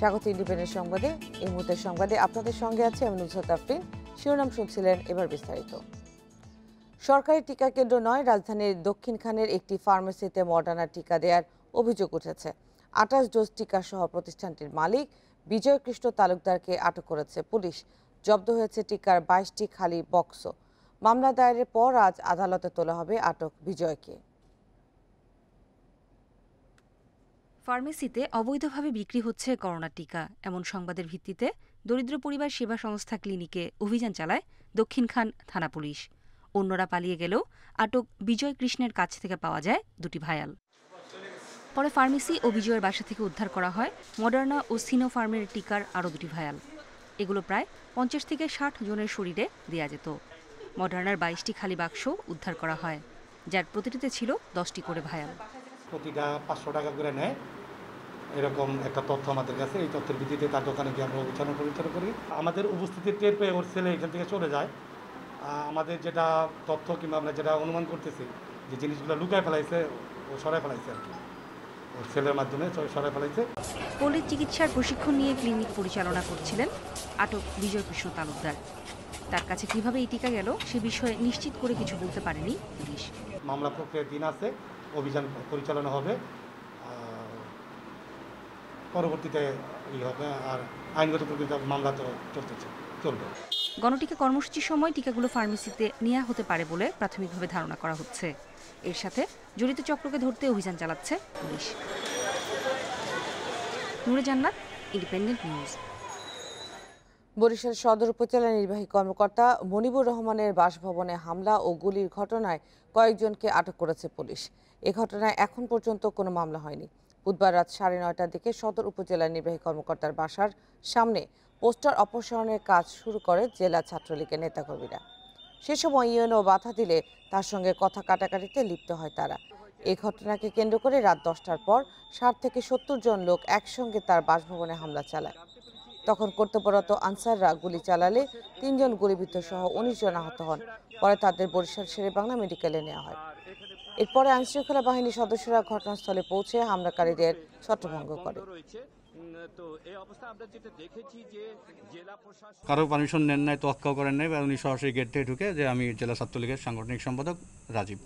স্বাগত ইন্ডিপেন্ডেন্ট সংবাদে। এই মুহূর্তের সংবাদে আপনাদের সঙ্গে আছে আমি নুসরাত আফরিন। শিরোনাম শুনছিলেন, এবার বিস্তারিত। সরকারি টিকা কেন্দ্র নয়, রাজধানীর দক্ষিণখানের একটি ফার্মেসিতে মডার্না টিকা দেওয়ার অভিযোগ উঠেছে। 28 ডোজ টিকা সহ প্রতিষ্ঠানটির মালিক বিজয় কৃষ্ণ তালুকদারকে আটক করেছে পুলিশ। জব্দ হয়েছে টিকার 22টি খালি বক্সও। মামলা দায়েরের পর আজ আদালতে তোলা হবে আটক বিজয়কে। ফার্মেসিতে অবৈধভাবে বিক্রি হচ্ছে করোনা টিকা, এমন সংবাদের ভিত্তিতে দরিদ্র পরিবার সেবা সংস্থা ক্লিনিকে অভিযান চালায় দক্ষিণখান থানা পুলিশ। অন্যরা পালিয়ে গেলেও আটক বিজয় কৃষ্ণের কাছ থেকে পাওয়া যায় দুটি ভায়াল। পরে ফার্মেসি ও বিজয়ের বাসা থেকে উদ্ধার করা হয় মডার্না ও সিনোফার্মের টিকার আরও দুটি ভায়াল। এগুলো প্রায় 50 থেকে 60 জনের শরীরে দেয়া যেত। মডার্নার 22টি খালি বাক্স উদ্ধার করা হয়, যার প্রতিটিতে ছিল 10টি করে ভায়াল। প্রতিটা 500 টাকা করে নেয়, এরকম একটা তথ্য আমাদের কাছে। এই তথ্যের ভিত্তিতে তার দোকানে গিয়ে আমরা অভিযান পরিচালনা করি। আমাদের উপস্থিতি টের পেয়ে ওর ছেলে এখান থেকে চলে যায়। আমাদের যেটা তথ্য কিংবা আমরা যেটা অনুমান করতেছি যে জিনিসগুলো লুকায় ফেলাইছে, ও সরাই ফেলাইছে আর কি, ওর ছেলের মাধ্যমে সরাই ফেলাইছে। পল্লী চিকিৎসার প্রশিক্ষণ নিয়ে ক্লিনিক পরিচালনা করছিলেন আটক বিজয় কৃষ্ণ তালুকদার। তার কাছে কিভাবে এই টিকা গেল সে বিষয়ে নিশ্চিত করে কিছু বলতে পারেনি পুলিশ। মামলা প্রক্রিয়ার দিন আছে, অভিযান পরিচালনা হবে, পরবর্তীতে হবে। আর আইনগত প্রক্রিয়া মামলা তো চলবে। গণটিকা কর্মসূচির সময় টিকাগুলো ফার্মেসিতে নেওয়া হতে পারে বলে প্রাথমিকভাবে ধারণা করা হচ্ছে। এর সাথে জড়িত চক্রকে ধরতে অভিযান চালাচ্ছে পুলিশ। নূরে জান্নাত, ইন্ডিপেন্ডেন্ট নিউজ। বরিশাল সদর উপজেলা নির্বাহী কর্মকর্তা মনিবুর রহমানের বাসভবনে হামলা ও গুলির ঘটনায় কয়েকজনকে আটক করেছে পুলিশ। এ ঘটনায় এখন পর্যন্ত কোনো মামলা হয়নি। বুধবার রাত 9:30টার দিকে সদর উপজেলা নির্বাহী কর্মকর্তার বাসার সামনে পোস্টার অপসারণের কাজ শুরু করে জেলা ছাত্রলীগের নেতাকর্মীরা। সে সময় ইউএনও বাধা দিলে তার সঙ্গে কথা কাটাকাটিতে লিপ্ত হয় তারা। এই ঘটনাকে কেন্দ্র করে রাত 10টার পর 60 থেকে 70 জন লোক একসঙ্গে তার বাসভবনে হামলা চালায়। তখন কর্তব্যরত আনসাররা গুলি চালালে 3 জন গুলিবিদ্ধ সহ 19 জন আহত হন। পরে তাদের বরিশাল শেরেবাংলা মেডিকেলে নেওয়া হয়। এরপরে আইনশৃঙ্খলা বাহিনীর সদস্যরা ঘটনাস্থলে পৌঁছে হামলাকারীদের ছত্রভঙ্গ করে। কারো পারমিশন নেন নাই, তোয়াক্কাও করেন নাই, বা উনি সরাসরি গেট থেকে ঢুকে যে আমি জেলা ছাত্রলীগের সাংগঠনিক সম্পাদক রাজীব,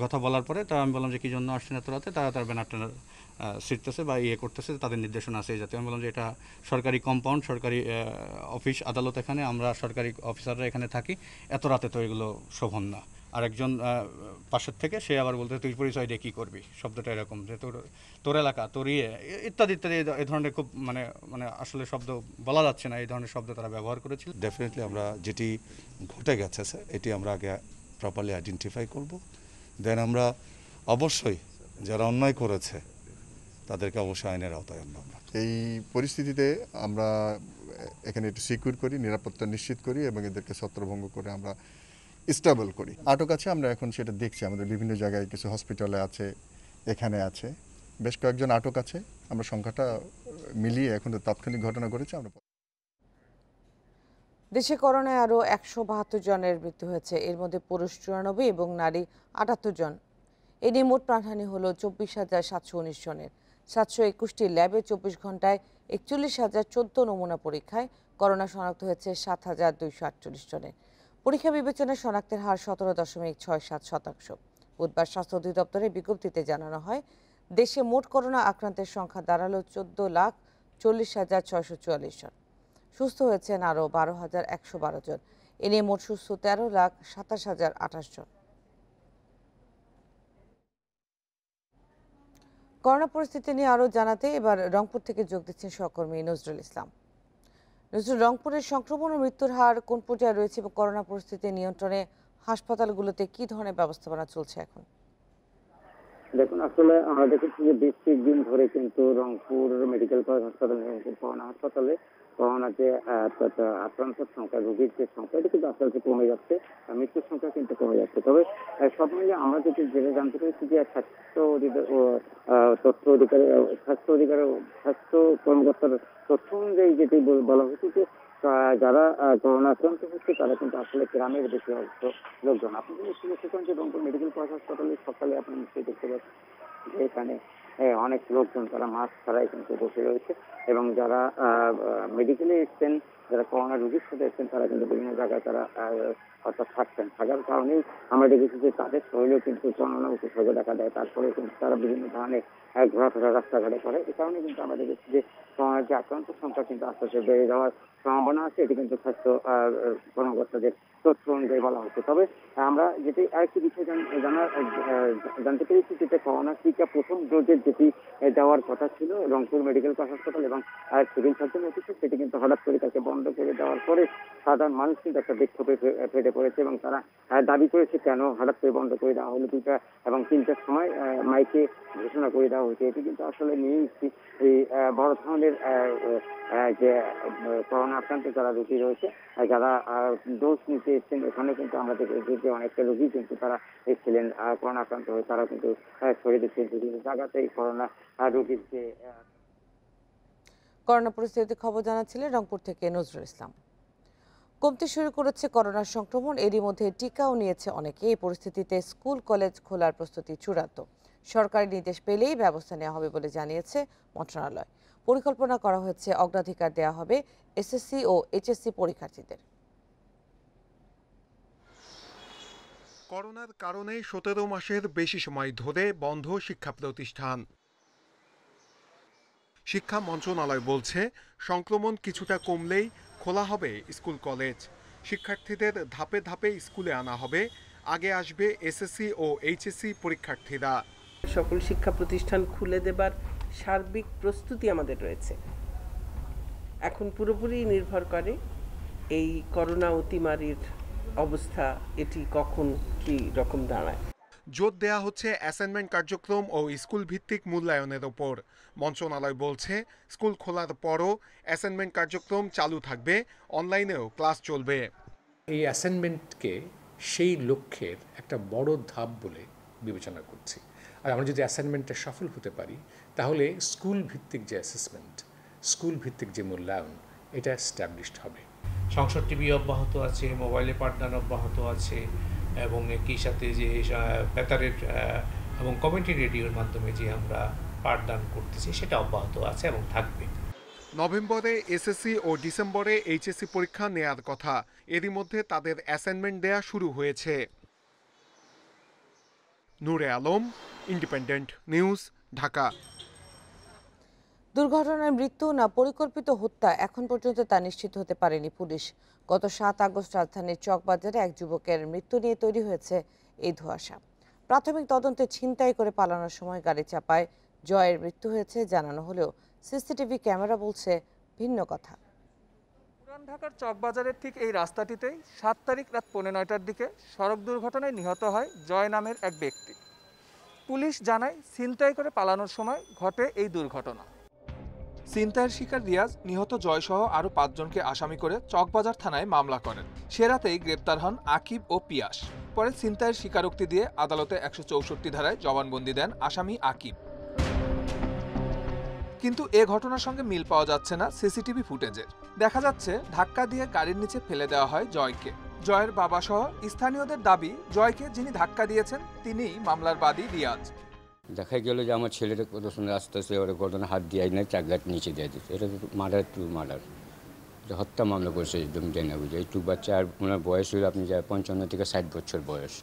কথা বলার পরে তারা, আমি বললাম যে কি জন্য আসছেন এত রাতে, তারা তার ব্যানার ট্যানার ছিটতেছে বা করতেছে, তাদের নির্দেশনা আছে এই জাতীয়। আমি বললাম যে এটা সরকারি কম্পাউন্ড, সরকারি অফিস আদালত, এখানে আমরা সরকারি অফিসাররা এখানে থাকি, এত রাতে তো এগুলো শোভন না। আর একজন পাশের থেকে সে আবার বলতে, তুই পরিচয় দিয়ে কী করবি, শব্দটা এরকম যে তোর এলাকা, তোর ইত্যাদি ইত্যাদি, এই ধরনের খুব মানে মানে আসলে শব্দ বলা যাচ্ছে না, এই ধরনের শব্দ তারা ব্যবহার করেছিল। ডেফিনেটলি আমরা যেটি ঘটে গেছে এটি আমরা আগে প্রপারলি আইডেন্টিফাই করব, দেন আমরা অবশ্যই যারা অন্যায় করেছে তাদেরকে অবশ্যই আইনের আওতায় আনবো। এই পরিস্থিতিতে আমরা এখানে একটু সিকিউর করি, নিরাপত্তা নিশ্চিত করি এবং এদেরকে ছত্রভঙ্গ করে আমরা স্টেবল করি। আটক আছে, আমরা এখন সেটা দেখছি, আমাদের বিভিন্ন জায়গায় কিছু হসপিটালে আছে, এখানে আছে, বেশ কয়েকজন আটক আছে। আমরা সংখ্যাটা মিলিয়ে এখন তাৎক্ষণিক ঘটনা ঘটেছে আমরা। দেশে করোনায় আরও 172 জনের মৃত্যু হয়েছে। এর মধ্যে পুরুষ 94 এবং নারী 78 জন। এ নিয়ে মোট প্রাণহানি হল 24,719 জনের। 721টি ল্যাবে 24 ঘন্টায় 41,014 নমুনা পরীক্ষায় করোনা শনাক্ত হয়েছে 7,248 জনের। পরীক্ষা বিবেচনায় শনাক্তের হার 17.67%। বুধবার স্বাস্থ্য অধিদপ্তরের বিজ্ঞপ্তিতে জানানো হয়, দেশে মোট করোনা আক্রান্তের সংখ্যা দাঁড়ালো 14,40,644 জন। সুস্থ হয়েছেন আরও 12,112 জন। এ নিয়ে মোট সুস্থ 13,27,028 জন। করোনা পরিস্থিতি নিয়ে আরও জানাতে এবার রংপুর থেকে যোগ দিচ্ছেন সহকর্মী নজরুল ইসলাম। নজরুল, রংপুরের সংক্রমণ ও মৃত্যুর হার কোন পর্যায়ে রয়েছে এবং করোনা পরিস্থিতি নিয়ন্ত্রণে হাসপাতালগুলোতে কি ধরনের ব্যবস্থাপনা চলছে এখন? দেখুন, আসলে আমরা দেখেছি যে বেশ কয়েকদিন ধরে কিন্তু রংপুর মেডিকেল কলেজ হাসপাতাল, রংপুর করোনা হাসপাতালে করোনা যে আক্রান্তের সংখ্যা, রোগীর যে সংখ্যা, এটা কিন্তু আস্তে আস্তে কমে যাচ্ছে, মৃত্যুর সংখ্যা কিন্তু কমে যাচ্ছে। তবে সব মিলিয়ে আমরা যেটা জানতে পেরেছি যে স্বাস্থ্য কর্মকর্তার তথ্য অনুযায়ী যেটি বলা হয়েছে যে যারা করোনা আক্রান্ত হচ্ছে তারা কিন্তু আসলে গ্রামের বেশি লোকজন। আপনি যদি শুনেছেন যে রংপুর মেডিকেল কলেজ হাসপাতালে সকালে আপনি নিশ্চয়ই দেখতে পাচ্ছেন যে এখানে অনেক লোকজন তারা মাস্ক ছাড়াই কিন্তু বসে রয়েছে, এবং যারা মেডিকেলে এসছেন, যারা করোনা রোগীর সাথে এসছেন, তারা কিন্তু বিভিন্ন জায়গায় তারা অর্থাৎ থাকার কারণেই আমরা দেখেছি যে তাদের শরীরেও কিন্তু করোনা উপসর্গ দেখা দেয়। তারপরে কিন্তু তারা বিভিন্ন ধরনের ঘোরাফেরা রাস্তাঘাটে করে। এই কারণে কিন্তু আমরা দেখেছি যে করোনার যে আক্রান্ত সংখ্যা কিন্তু আস্তে আস্তে বেড়ে যাওয়ার সম্ভাবনা আছে। এটি কিন্তু স্বাস্থ্য কর্মকর্তাদের তথ্য অনুযায়ী বলা হচ্ছে। তবে আমরা যেটি আরেকটি বিষয় জানতে পেরেছি, যেটা করোনা টিকা প্রথম ডোজের যেটি দেওয়ার কথা ছিল রংপুর মেডিকেল কলেজ হাসপাতাল এবং সিভিল সার্জন অফিসে, সেটি কিন্তু হঠাৎ করে তাকে বন্ধ করে দেওয়ার পরে সাধারণ মানুষ কিন্তু একটা বিক্ষোভে ফেটে পড়েছে, এবং তারা দাবি করেছে কেন হঠাৎ করে বন্ধ করে দেওয়া হলো 2টা এবং 3টার সময় মাইকে ঘোষণা করে দেওয়া হয়েছে। এটি কিন্তু আসলে নিয়ে এসেছি এই বড় ধরনের যে করোনা আক্রান্ত যারা রোগী রয়েছে, যারা ডোজ নিতে এসেছেন, এখানে কিন্তু আমরা দেখেছি যে অনেকটা রোগী কিন্তু তারা এসেছিলেন করোনা আক্রান্ত হয়ে, তারা কিন্তু ছড়িয়ে দিচ্ছেন বিভিন্ন জায়গাতে এই করোনা রোগীর যে। করোনা পরিস্থিতির খবর জানাচ্ছিলেন রংপুর থেকে নজরুল ইসলাম। কমতে শুরু করেছে করোনার সংক্রমণ, এরই মধ্যে টিকাও নিয়েছে অনেকে। এই পরিস্থিতিতে স্কুল কলেজ খোলার প্রস্তুতি চূড়ান্ত। সরকারি নির্দেশ পেলেই ব্যবস্থা নেওয়া হবে বলে জানিয়েছে মন্ত্রণালয়। পরিকল্পনা করা হয়েছে অগ্রাধিকার দেওয়া হবে এসএসসি ও এইচএসসি পরীক্ষার্থীদের। করোনার কারণে 17 মাসের বেশি সময় ধরে বন্ধ শিক্ষা প্রতিষ্ঠান। শিক্ষা মন্ত্রণালয় বলছে সংক্রমণ কিছুটা কমলেই খোলা হবে স্কুল কলেজ। শিক্ষার্থীদের ধাপে ধাপে স্কুলে আনা হবে। আগে আসবে এসএসসি ও এইচএসসি পরীক্ষার্থীরা। সকল শিক্ষা প্রতিষ্ঠান খুলে দেবার সার্বিক প্রস্তুতি আমাদের রয়েছে। এখন পুরোপুরি নির্ভর করে এই করোনা অতিমারির অবস্থা, এটি কখন কি রকম দাঁড়ায়। জোর দেয়া হচ্ছে অ্যাসাইনমেন্ট কার্যক্রম ও স্কুল ভিত্তিক মূল্যায়নের ওপর। মন্ত্রণালয় বলছে স্কুল খোলার পরও অ্যাসাইনমেন্ট কার্যক্রম চালু থাকবে, অনলাইনেও ক্লাস চলবে। এই অ্যাসাইনমেন্টকে সেই লক্ষ্যের একটা বড় ধাপ বলে বিবেচনা করছি। আর আমরা যদি অ্যাসাইনমেন্টে সফল হতে পারি, তাহলে স্কুল ভিত্তিক যে অ্যাসেসমেন্ট, স্কুল ভিত্তিক যে মূল্যায়ন, এটা এস্টাবলিশড হবে। সংসদ টিভি অব্যাহত আছে, মোবাইলে পাঠদান অব্যাহত আছে, এবং একই সাথে যে বেতারের এবং কমিউনিটি রেডিওর মাধ্যমে যে আমরা পাঠদান করতেছি সেটা অব্যাহত আছে এবং থাকবে। নভেম্বরে এসএসসি ও ডিসেম্বরে এইচএসসি পরীক্ষা নেয়ার কথা। এরই মধ্যে তাদের অ্যাসাইনমেন্ট দেয়া শুরু হয়েছে। নূরে আলম, ইন্ডিপেন্ডেন্ট নিউজ, ঢাকা। দুর্ঘটনায় মৃত্যু না পরিকল্পিত হত্যা এখন পর্যন্ত তা নিশ্চিত হতে পারেনি পুলিশ। গত 7 আগস্ট রাজধানীর চকবাজারে এক যুবকের মৃত্যু নিয়ে তৈরি হয়েছে এই ধোঁয়াশা। প্রাথমিক তদন্তে ছিনতাই করে পালানোর সময় গাড়ি চাপায় জয়ের মৃত্যু হয়েছে জানানো হলেও সিসিটিভি ক্যামেরা বলছে ভিন্ন কথা। পুরান ঢাকার চকবাজারের ঠিক এই রাস্তাটিতেই 7 তারিখ রাত 9:15টার দিকে সড়ক দুর্ঘটনায় নিহত হয় জয় নামের এক ব্যক্তি। পুলিশ জানায় ছিনতাই করে পালানোর সময় ঘটে এই দুর্ঘটনা। ছিনতাইয়ের শিকার রিয়াজ নিহত জয়সহ আরও 5 জনকে আসামি করে চকবাজার থানায় মামলা করেন। সে রাতেই গ্রেপ্তার হন আকিব ও পিয়াস। পরে ছিনতাইয়ের স্বীকারোক্তি দিয়ে আদালতে 164 ধারায় জবানবন্দি দেন আসামি আকিব। কিন্তু এ ঘটনার সঙ্গে মিল পাওয়া যাচ্ছে না সিসিটিভি ফুটেজের। দেখা যাচ্ছে ধাক্কা দিয়ে গাড়ির নিচে ফেলে দেওয়া হয় জয়কে। জয়ের বাবা সহ স্থানীয়দের দাবি, জয়কে যিনি ধাক্কা দিয়েছেন তিনিই মামলার বাদী রিয়াজ। দেখা গেল যে আমার ছেলেটা কত সুন্দর আস্তে আস্তে ওরা গর্দনে হাত দিয়ে না, চাকগাট নিচে দিয়ে দিচ্ছে। এটা তো মার্ডার টু মার্ডার, হত্যা মামলা করেছে একদম জেনে বুঝে। এইটুক বাচ্চা, আর ওনার বয়স হলো আপনি যা 55 থেকে 60 বছর বয়স।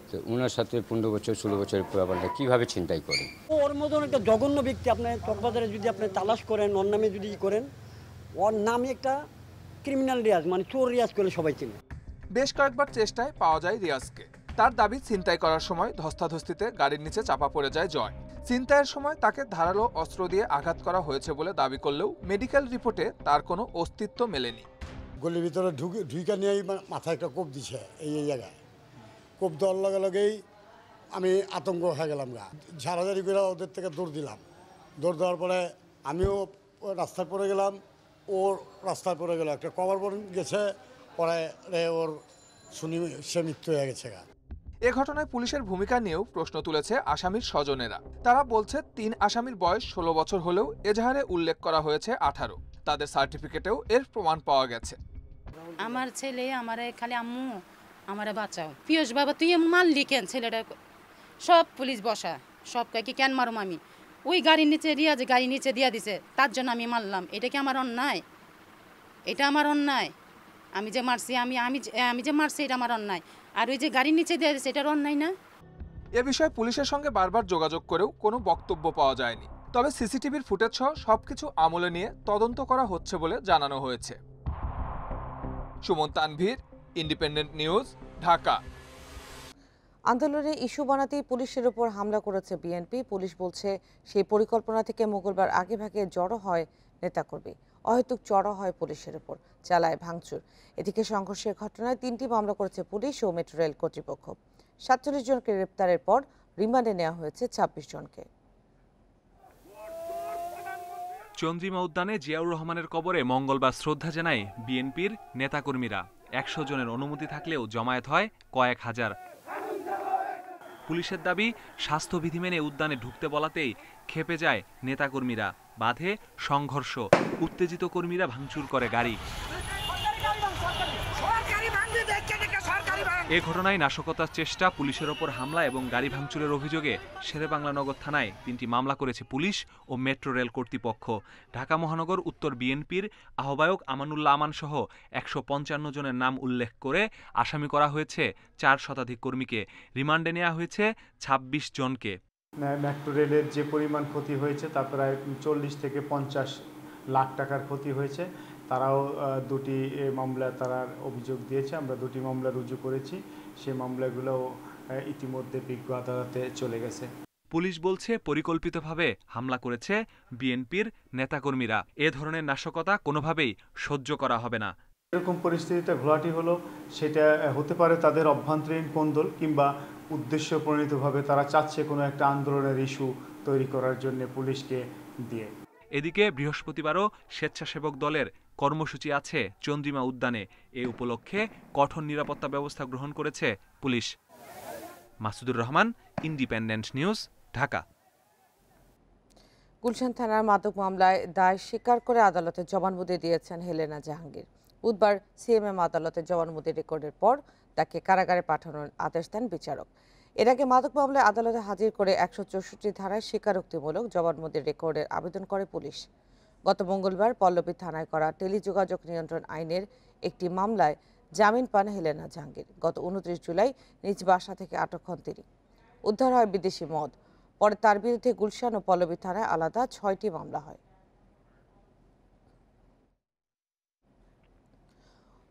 তো ওনার সাথে 15 বছর 16 বছরের পুরাবানটা কীভাবে ছিনতাই করে? ওর মতন একটা জঘন্য ব্যক্তি আপনার চকবাজারে যদি আপনি তালাশ করেন, ওর নামে যদি করেন, ওর নামে একটা ক্রিমিনাল রিয়াজ, মানে চোর রিয়াজ করে সবাই চিনে। বেশ কয়েকবার চেষ্টায় পাওয়া যায় রিয়াজকে। তার দাবি ছিনতাই করার সময় ধস্তাধস্তিতে গাড়ির নিচে চাপা পড়ে যায় জয়। ছিনতাইয়ের সময় তাকে ধারালো অস্ত্র দিয়ে আঘাত করা হয়েছে বলে দাবি করলেও মেডিকেল রিপোর্টে তার কোনো অস্তিত্ব মেলেনি। গলির ভিতরে ঢুকে নিয়েই মাথায় একটা কোপ দিছে, এই জায়গায় কোপ দেওয়ার লগে লগেই আমি আতঙ্ক হয়ে গেলাম। ঝাড়াঝাড়ি করে ওদের থেকে দৌড় দিলাম। দৌড় দেওয়ার পরে আমিও রাস্তায় পড়ে গেলাম, ওর রাস্তায় পড়ে গেল। একটা কভার বোর্ড গেছে, পরে ওর শুনি সে মৃত্যু হয়ে গেছে। এ ঘটনায় পুলিশের ভূমিকা নিয়েও প্রশ্ন তুলেছে আসামির স্বজনেরা। তারা বলছে 3 আসামির বয়স 16 বছর হলেও এজাহারে উল্লেখ করা হয়েছে 18। তাদের সার্টিফিকেটেও এর প্রমাণ পাওয়া গেছে। আমার ছেলে আমারে খালি আম্মু আমারে বাঁচাও, পিয়স বাবা তুই মারলি কেন ছেলেটা? সব পুলিশ বসা, সব কয় কি কেন মারুম আমি? ওই গাড়ির নিচে রিয়াজ গাড়ি নিচে দিয়ে দিছে, তার জন্য আমি মারলাম। এটা কি আমার অন্যায়? এটা আমার অন্যায়। আমি যে মারছি, আমি যে মারছি এটা আমার অন্যায়। আর ওই যে গাড়ির নিচে দিয়ে দিছে, এটার অন্যায় না? এ বিষয়ে পুলিশের সঙ্গে বারবার যোগাযোগ করেও কোনো বক্তব্য পাওয়া যায়নি। তবে সিসিটিভির ফুটেজ সহ সবকিছু আমলে নিয়ে তদন্ত করা হচ্ছে বলে জানানো হয়েছে। Suman Tanvir, independent news, Dhaka. আন্দোলনে ইস্যু বানাতেই পুলিশের উপর হামলা করেছে বিএনপি। পুলিশ বলছে সেই পরিকল্পনা থেকে মঙ্গলবার আগেভাগে জড়ো হয় নেতাকর্মী, অহেতুক চড়া হয় পুলিশের উপর, চালায় ভাঙচুর। এদিকে সংঘর্ষের ঘটনায় 3টি মামলা করেছে পুলিশ ও মেট্রো রেল কর্তৃপক্ষ। 47 জনকে গ্রেপ্তারের পর রিমান্ডে নেওয়া হয়েছে 26 জনকে। চন্দ্রিমা উদ্যানে জিয়াউর রহমানের কবরে মঙ্গলবার শ্রদ্ধা জানায় বিএনপির নেতাকর্মীরা। 100 জনের অনুমতি থাকলেও জমায়েত হয় কয়েক হাজার। পুলিশের দাবি, স্বাস্থ্যবিধি মেনে উদ্যানে ঢুকতে বলাতেই ক্ষেপে যায় নেতাকর্মীরা, বাধে সংঘর্ষ। উত্তেজিত কর্মীরা ভাঙচুর করে গাড়ি। এ ঘটনায় নাশকতার চেষ্টা, পুলিশের ওপর হামলা এবং গাড়ি ভাঙচুরের অভিযোগে শেরেবাংলা নগর থানায় 3টি মামলা করেছে পুলিশ ও মেট্রো রেল কর্তৃপক্ষ। ঢাকা মহানগর উত্তর বিএনপির আহ্বায়ক আমানুল্লাহ আমান সহ 155 জনের নাম উল্লেখ করে আসামি করা হয়েছে 4 শতাধিক কর্মীকে। রিমান্ডে নেওয়া হয়েছে 26 জনকে। মেট্রো রেলের যে পরিমাণ ক্ষতি হয়েছে তা প্রায় 40 থেকে 50 লাখ টাকার ক্ষতি হয়েছে। তারাও 2টি মামলা তারা অভিযোগ দিয়েছে। আমরা 2টি মামলা রুজু করেছি। সেই মামলাগুলো ইতিমধ্যে বিজ্ঞ আদালতে চলে গেছে। পুলিশ বলছে পরিকল্পিতভাবে হামলা করেছে বিএনপির নেতাকর্মীরা। এ ধরনের নাশকতা কোনোভাবেই সহ্য করা হবে না। এরকম পরিস্থিতিতে ঘোলাটি হলো, সেটা হতে পারে তাদের অভ্যন্তরীণ কোন্দল, কিংবা উদ্দেশ্য প্রণীতভাবে তারা চাচ্ছে কোনো একটা আন্দোলনের ইস্যু তৈরি করার জন্য পুলিশকে দিয়ে। এদিকে বৃহস্পতিবারও স্বেচ্ছাসেবক দলের কর্মসূচি আছে চন্দ্রিমা উদ্যানে। এ উপলক্ষে কঠোর নিরাপত্তা ব্যবস্থা গ্রহণ করেছে police. Masudur Rahman, Independent news, Dhaka. Gulshan থানার মাদক মামলায় দায় স্বীকার করে আদালতে জবানবন্দি দিয়েছেন হেলেনা জাহাঙ্গীর। বুধবার সিএমএম আদালতে জবানবন্দি রেকর্ডের পর তাকে কারাগারে পাঠানোর আদেশ দেন বিচারক। এর আগে মাদক মামলায় আদালতে হাজির করে 164 ধারায় স্বীকারোক্তিমূলক জবানবন্দির রেকর্ডের আবেদন করে পুলিশ। গত মঙ্গলবার পল্লবী থানায় করা টেলিযোগাযোগ নিয়ন্ত্রণ আইনের একটি মামলায় জামিন পান হেলেনা জাহাঙ্গীর। গত 29 জুলাই নিজ বাসা থেকে আটক হন তিনি। উদ্ধার হয় বিদেশি মদ। পরে তার বিরুদ্ধে গুলশান ও পল্লবী থানায় আলাদা 6টি মামলা হয়।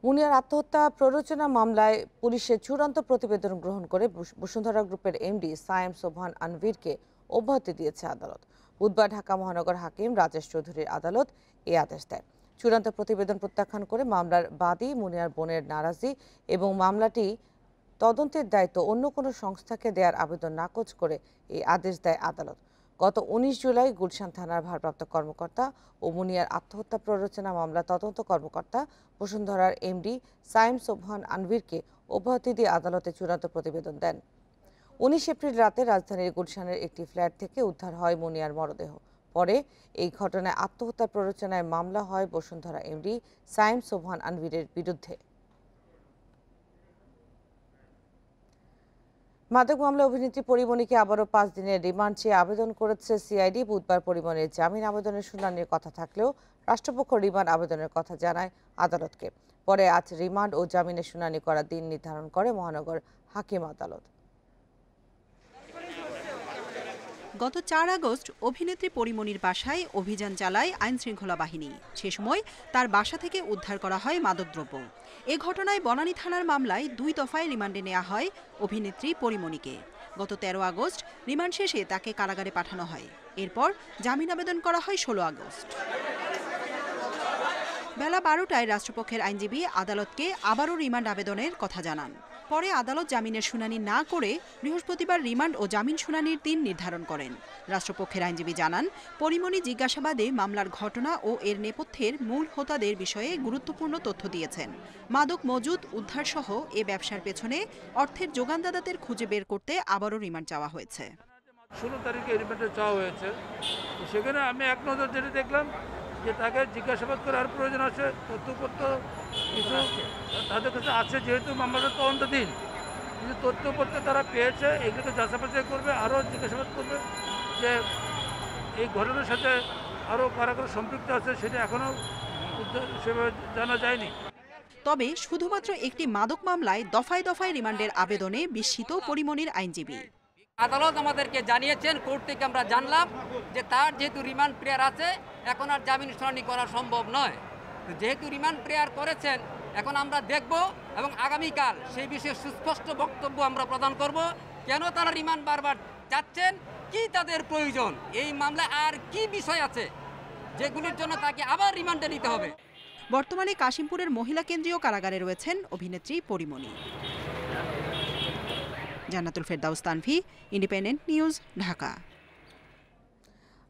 মুনিয়ার আত্মহত্যা প্ররোচনা মামলায় পুলিশের চূড়ান্ত প্রতিবেদন গ্রহণ করে বসুন্ধরা গ্রুপের এমডি সায়েম সোবহান আনভীরকে অব্যাহতি দিয়েছে আদালত। বুধবার ঢাকা মহানগর হাকিম রাজেশ চৌধুরীর আদালত এই আদেশ দেয়। চূড়ান্ত প্রতিবেদন প্রত্যাখ্যান করে মামলার বাদী মুনিয়ার বোনের নারাজি এবং মামলাটি তদন্তের দায়িত্ব অন্য কোনো সংস্থাকে দেওয়ার আবেদন নাকচ করে এই আদেশ দেয় আদালত। গত 19 জুলাই গুলশান থানার ভারপ্রাপ্ত কর্মকর্তা ও মুনিয়ার আত্মহত্যা প্ররোচনা মামলা তদন্ত কর্মকর্তা বসুন্ধরার এমডি সায়েম সোবহান আনভীরকে অব্যাহতি দিয়ে আদালতে চূড়ান্ত প্রতিবেদন দেন। 19 এপ্রিল রাতে রাজধানীর গুলশানের একটি ফ্ল্যাট থেকে উদ্ধার হয় মুনিয়ার মরদেহ। পরে এই ঘটনায় আত্মহত্যা প্ররোচনায় মামলা হয় বসুন্ধরা এমডি সায়েম সোবহান আনভীরের বিরুদ্ধে। মাদক মামলা অভিনেত্রী পরিমণিকে আবারও 5 দিনের রিমান্ড চেয়ে আবেদন করেছে সিআইডি। বুধবার পরিমণির জামিন আবেদনের শুনানির কথা থাকলেও রাষ্ট্রপক্ষ রিমান্ড আবেদনের কথা জানায় আদালতকে। পরে আজ রিমান্ড ও জামিনের শুনানি করার দিন নির্ধারণ করে মহানগর হাকিম আদালত। গত 4 আগস্ট অভিনেত্রী পরিমণির বাসায় অভিযান চালায় আইনশৃঙ্খলা বাহিনী। সে সময় তার বাসা থেকে উদ্ধার করা হয় মাদকদ্রব্য। এ ঘটনায় বনানী থানার মামলায় 2 দফায় রিমান্ডে নেওয়া হয় অভিনেত্রী পরিমণিকে। গত 13 আগস্ট রিমান্ড শেষে তাকে কারাগারে পাঠানো হয়। এরপর জামিন আবেদন করা হয় 16 আগস্ট। বেলা 12টায় রাষ্ট্রপক্ষের আইনজীবী আদালতকে আবারও রিমান্ড আবেদনের কথা জানান। পরে আদালত জামিনের শুনানি না করে বৃহস্পতিবার রিমান্ড ও জামিন শুনানির দিন নির্ধারণ করেন। রাষ্ট্রপক্ষের আইনজীবী জানান, পরিমণি জিজ্ঞাসাবাদে মামলার ঘটনা ও এর নেপথ্যের মূল হোতাদের বিষয়ে গুরুত্বপূর্ণ তথ্য দিয়েছেন। মাদক মজুদ উদ্ধারসহ এ ব্যবসার পেছনে অর্থের যোগানদাতাদের খুঁজে বের করতে আবারও রিমান্ড চাওয়া হয়েছে। 16 তারিখে রিমান্ডে চাওয়া হয়েছে। সেখানে আমি এক নজর যেটা দেখলাম যে তাকে জিজ্ঞাসাবাদ করার প্রয়োজন আছে, তথ্যপত্র কিছু তাদের কাছে আছে, যেহেতু মামলাটা তদন্তাধীন, কিছু তথ্যপত্র তারা পেয়েছে, এগুলোকে যাচাই বাছাই করবে, আরও জিজ্ঞাসাবাদ করবে যে এই ঘটনার সাথে আরও কারা কারা সম্পৃক্ত আছে সেটা এখনও সেভাবে জানা যায়নি। তবে শুধুমাত্র একটি মাদক মামলায় দফায় দফায় রিমান্ডের আবেদনে বিস্মিত পরিমণির আইনজীবী। আদালত আমাদেরকে জানিয়েছেন, কোর্ট থেকে আমরা জানলাম যে তার যেহেতু রিমান্ড প্রেয়ার আছে এখন আর জামিন শুনানি করা সম্ভব নয়। যেহেতু রিমান্ড প্রেয়ার করেছেন এখন আমরা দেখব এবং আগামীকাল সেই বিষয়ে সুস্পষ্ট বক্তব্য আমরা প্রদান করব। কেন তারা রিমান্ড বারবার চাচ্ছেন, কি তাদের প্রয়োজন, এই মামলায় আর কি বিষয় আছে যেগুলির জন্য তাকে আবার রিমান্ডে নিতে হবে। বর্তমানে কাশিমপুরের মহিলা কেন্দ্রীয় কারাগারে রয়েছেন অভিনেত্রী পরিমণি। জান্নাতুল ফেরদাউস তানভি, ইন্ডিপেন্ডেন্ট নিউজ, ঢাকা।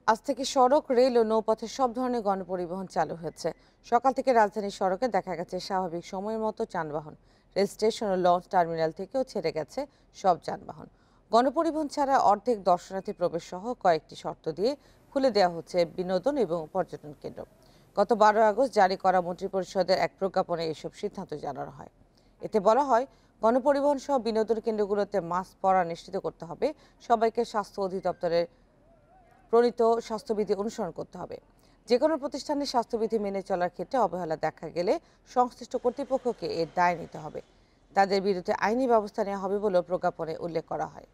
আজ থেকে সড়ক, রেল ও নৌপথে সব ধরনের গণপরিবহন চালু হয়েছে। সকাল থেকে রাজধানীর সড়কে দেখা গেছে স্বাভাবিক সময়ের মতো যানবাহন। রেল স্টেশন ও লঞ্চ টার্মিনাল থেকেও ছেড়ে গেছে সব যানবাহন। গণপরিবহন ছাড়া অর্ধেক দর্শনার্থী প্রবেশ সহ কয়েকটি শর্ত দিয়ে খুলে দেওয়া হচ্ছে বিনোদন এবং পর্যটন কেন্দ্র। গত 12 আগস্ট জারি করা মন্ত্রিপরিষদের এক প্রজ্ঞাপনে এসব সিদ্ধান্ত জানানো হয়। এতে বলা হয়, গণপরিবহন সহ বিনোদন কেন্দ্রগুলোতে মাস্ক পরা নিশ্চিত করতে হবে। সবাইকে স্বাস্থ্য অধিদপ্তরের প্রণীত স্বাস্থ্যবিধি অনুসরণ করতে হবে। যে কোনো প্রতিষ্ঠানের স্বাস্থ্যবিধি মেনে চলার ক্ষেত্রে অবহেলা দেখা গেলে সংশ্লিষ্ট কর্তৃপক্ষকে এর দায় নিতে হবে। তাদের বিরুদ্ধে আইনি ব্যবস্থা নেওয়া হবে বলেও প্রজ্ঞাপনে উল্লেখ করা হয়।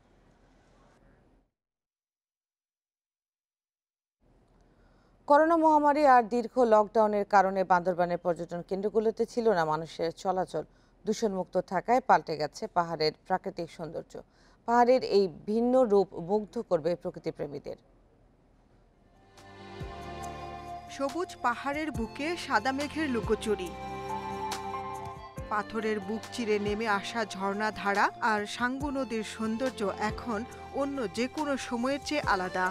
করোনা মহামারী আর দীর্ঘ লকডাউনের কারণে বান্দরবানের পর্যটন কেন্দ্রগুলোতে ছিল না মানুষের চলাচল। দূষণমুক্ত থাকায় পাল্টে গেছে পাহাড়ের প্রাকৃতিক সৌন্দর্য। পাহাড়ের এই ভিন্ন রূপ মুগ্ধ করবে প্রকৃতিপ্রেমীদের। সবুজ পাহাড়ের বুকে সাদা মেঘের লুকোচুরি, পাথরের বুক চিরে নেমে আসা ঝর্ণা ধারা আর সাঙ্গু নদীর সৌন্দর্য এখন অন্য যে কোনো সময়ের চেয়ে আলাদা।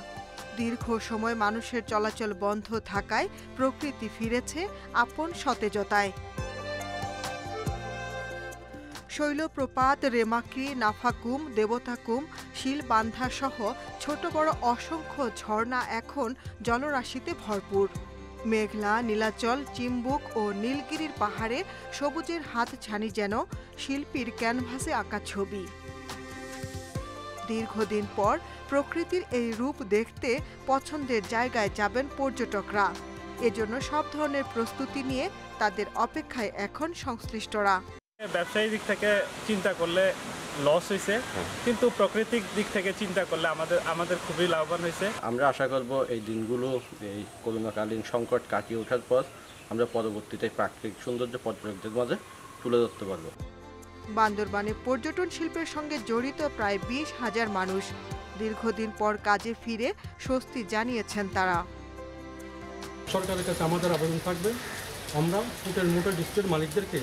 দীর্ঘ সময় মানুষের চলাচল বন্ধ থাকায় প্রকৃতি ফিরেছে আপন সতেজতায়। শৈলপ্রপাত, রেমাক্রি, নাফাকুম, দেবতাকুম, শিলবান্ধা সহ ছোট বড় অসংখ্য ঝর্ণা এখন জলরাশিতে ভরপুর। মেঘলা, নীলাচল, চিম্বুক ও নীলগিরির পাহাড়ে সবুজের হাতছানি যেন শিল্পীর ক্যানভাসে আঁকা ছবি। দীর্ঘদিন পর প্রকৃতির এই রূপ দেখতে পছন্দের জায়গায় যাবেন পর্যটকরা। এজন্য সব ধরনের প্রস্তুতি নিয়ে তাদের অপেক্ষায় এখন সংশ্লিষ্টরা। ব্যবসায়ী দিক থেকে চিন্তা করলে লস হয়েছে, কিন্তু প্রাকৃতিক দিক থেকে চিন্তা করলে আমাদের খুবই লাভবান হয়েছে। আমরা আশা করব এই দিনগুলো, এই করোনাকালীন সংকট কাটিয়ে ওঠার পর আমরা পরবর্তীতে প্রাকৃতিক সৌন্দর্য পর্যটকদের মাঝে তুলে ধরতে পারব। বান্দরবানে পর্যটন শিল্পের সঙ্গে জড়িত প্রায় 20,000 মানুষ। দীর্ঘদিন পর কাজে ফিরে স্বস্তি জানিয়েছেন তারা। সরকারের কাছে আমাদের আবেদন থাকবে, আমরা ফুটের মোটর ডিস্ট্রিক্ট মালিকদেরকে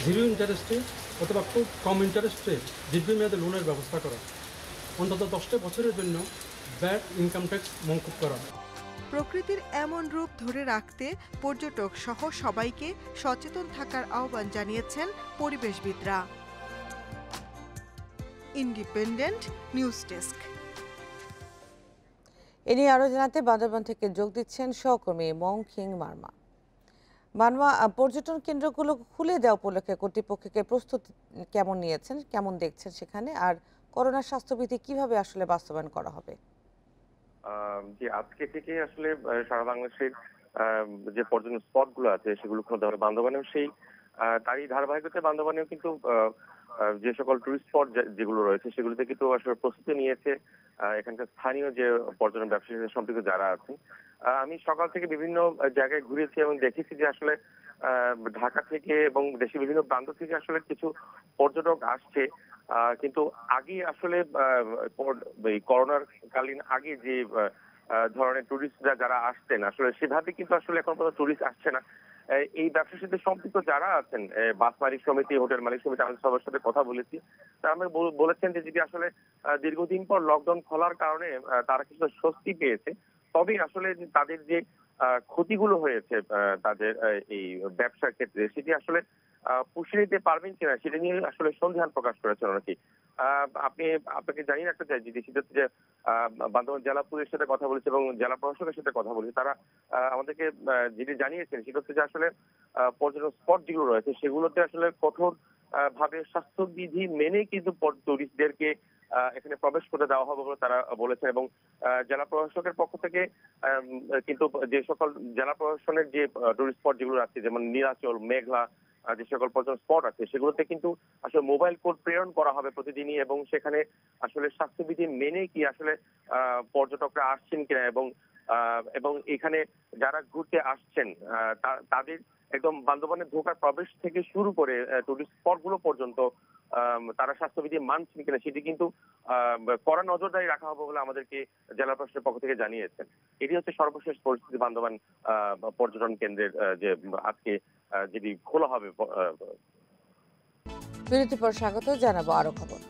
0 ইন্টারেস্টে অথবা খুব কম ইন্টারেস্টে দীর্ঘমেয়াদে লোনের ব্যবস্থা করা, অন্তত 10টা বছরের জন্য ব্যাট ইনকাম ট্যাক্স মওকুফ করা। প্রকৃতির এমন রূপ ধরে রাখতে পর্যটক সহ সবাইকে সচেতন থাকার আহ্বান জানিয়েছেন পরিবেশবিদরা। Independent news desk. এ নিয়ে আরও জানাতে বান্দরবান থেকে যোগ দিচ্ছেন সহকর্মী মংখিং মার্মা। মার্মা, পর্যটন কেন্দ্রগুলো খুলে দেওয়া উপলক্ষে কর্তৃপক্ষকে প্রস্তুতি কেমন নিয়েছেন, কেমন দেখছেন সেখানে, আর করোনা স্বাস্থ্যবিধি কিভাবে আসলে বাস্তবায়ন করা হবে? যে আজকে থেকে আসলে সারা বাংলাদেশের যে পর্যটন স্পটগুলো আছে সেগুলো খুলে দেওয়া, বান্দরবানেও সেই তারই ধারাবাহিকতায় বান্দরবানেও কিন্তু যে সকল টুরিস্ট স্পট যেগুলো রয়েছে সেগুলোতে কিন্তু আসলে প্রস্তুতি নিয়েছে এখানকার স্থানীয় যে পর্যটন ব্যবসায়ীদের সম্পৃক্ত যারা আছেন। আমি সকাল থেকে বিভিন্ন জায়গায় ঘুরেছি এবং দেখেছি যে আসলে ঢাকা থেকে এবং দেশের বিভিন্ন প্রান্ত থেকে আসলে কিছু পর্যটক আসছে, কিন্তু আগে আসলে এই করোনার কালীন আগে যে ধরনের টুরিস্টরা যারা আসতেন আসলে সেভাবে কিন্তু আসলে এখন পর্যন্ত টুরিস্ট আসছে না। এই ব্যবসার সাথে সম্পৃক্ত যারা আছেন, বাস মালিক সমিতি, হোটেল মালিক সমিতি, আমি সবার সাথে কথা বলেছি, তারা আমাকে বলেছেন যে যদি আসলে দীর্ঘদিন পর লকডাউন খোলার কারণে তারা কিছু স্বস্তি পেয়েছে, তবে আসলে তাদের যে ক্ষতিগুলো হয়েছে তাদের এই ব্যবসার ক্ষেত্রে সেটি আসলে পুষিয়ে নিতে পারবেন কিনা সেটা নিয়ে আসলে সন্দেহান প্রকাশ করেছেন অনেকে। আপনাকে জানিয়ে রাখতে চাই যে সেটা হচ্ছে যে বান্দরবান জেলা পুলিশের সাথে কথা বলেছে এবং জেলা প্রশাসকের সাথে কথা বলেছে। তারা আমাদেরকে যেটি জানিয়েছেন সেটা হচ্ছে যে আসলে পর্যটন স্পট যেগুলো রয়েছে সেগুলোতে আসলে কঠোর ভাবে স্বাস্থ্যবিধি মেনে কিন্তু টুরিস্টদেরকে এখানে প্রবেশ করে দেওয়া হবে বলে তারা বলেছেন। এবং জেলা প্রশাসকের পক্ষ থেকে কিন্তু যে সকল জেলা প্রশাসনের যে টুরিস্ট স্পট যেগুলো আছে, যেমন নীলাচল, মেঘলা, যে সকল পর্যটন স্পট আছে, সেগুলোতে কিন্তু আসলে মোবাইল কোড প্রেরণ করা হবে প্রতিদিনই, এবং সেখানে আসলে স্বাস্থ্যবিধি মেনে কি আসলে পর্যটকরা আসছেন কিনা এবং এখানে যারা ঘুরতে আসছেন তাদের একদম বান্দরবানে ঢোকার প্রবেশ থেকে শুরু করে টুরিস্ট স্পট গুলো পর্যন্ত তারা স্বাস্থ্যবিধি মানছেন কিনা সেটি কিন্তু কড়া নজরদারি রাখা হবে বলে আমাদেরকে জেলা প্রশাসনের পক্ষ থেকে জানিয়েছেন। এটি হচ্ছে সর্বশেষ পরিস্থিতি বান্দরবান পর্যটন কেন্দ্রের যে আজকে যেটি খোলা হবে। বিরতির পর স্বাগত জানাবো আরো খবর।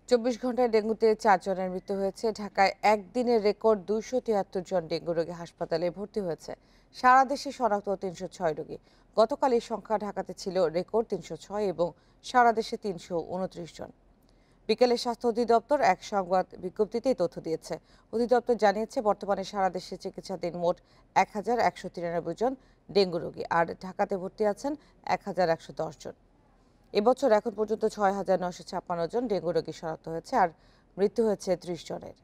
24 ঘন্টায় ডেঙ্গুতে 4 জনের মৃত্যু হয়েছে। ঢাকায় একদিনের রেকর্ড 273 জন ডেঙ্গু রোগী হাসপাতালে ভর্তি হয়েছে। সারা দেশে শনাক্ত 306 রোগী। গতকাল এই সংখ্যা ঢাকাতে ছিল রেকর্ড 306 এবং সারা দেশে 329 জন। বিকেলে স্বাস্থ্য অধিদপ্তর এক সংবাদ বিজ্ঞপ্তিতে তথ্য দিয়েছে। অধিদপ্তর জানিয়েছে বর্তমানে সারা দেশে চিকিৎসাধীন মোট 1193 জন ডেঙ্গু রোগী, আর ঢাকাতে ভর্তি আছেন 1110 জন। এবছর এখন পর্যন্ত 6956 জন ডেঙ্গু রোগী শনাক্ত হয়েছে, আর মৃত্যু হয়েছে 30 জনের।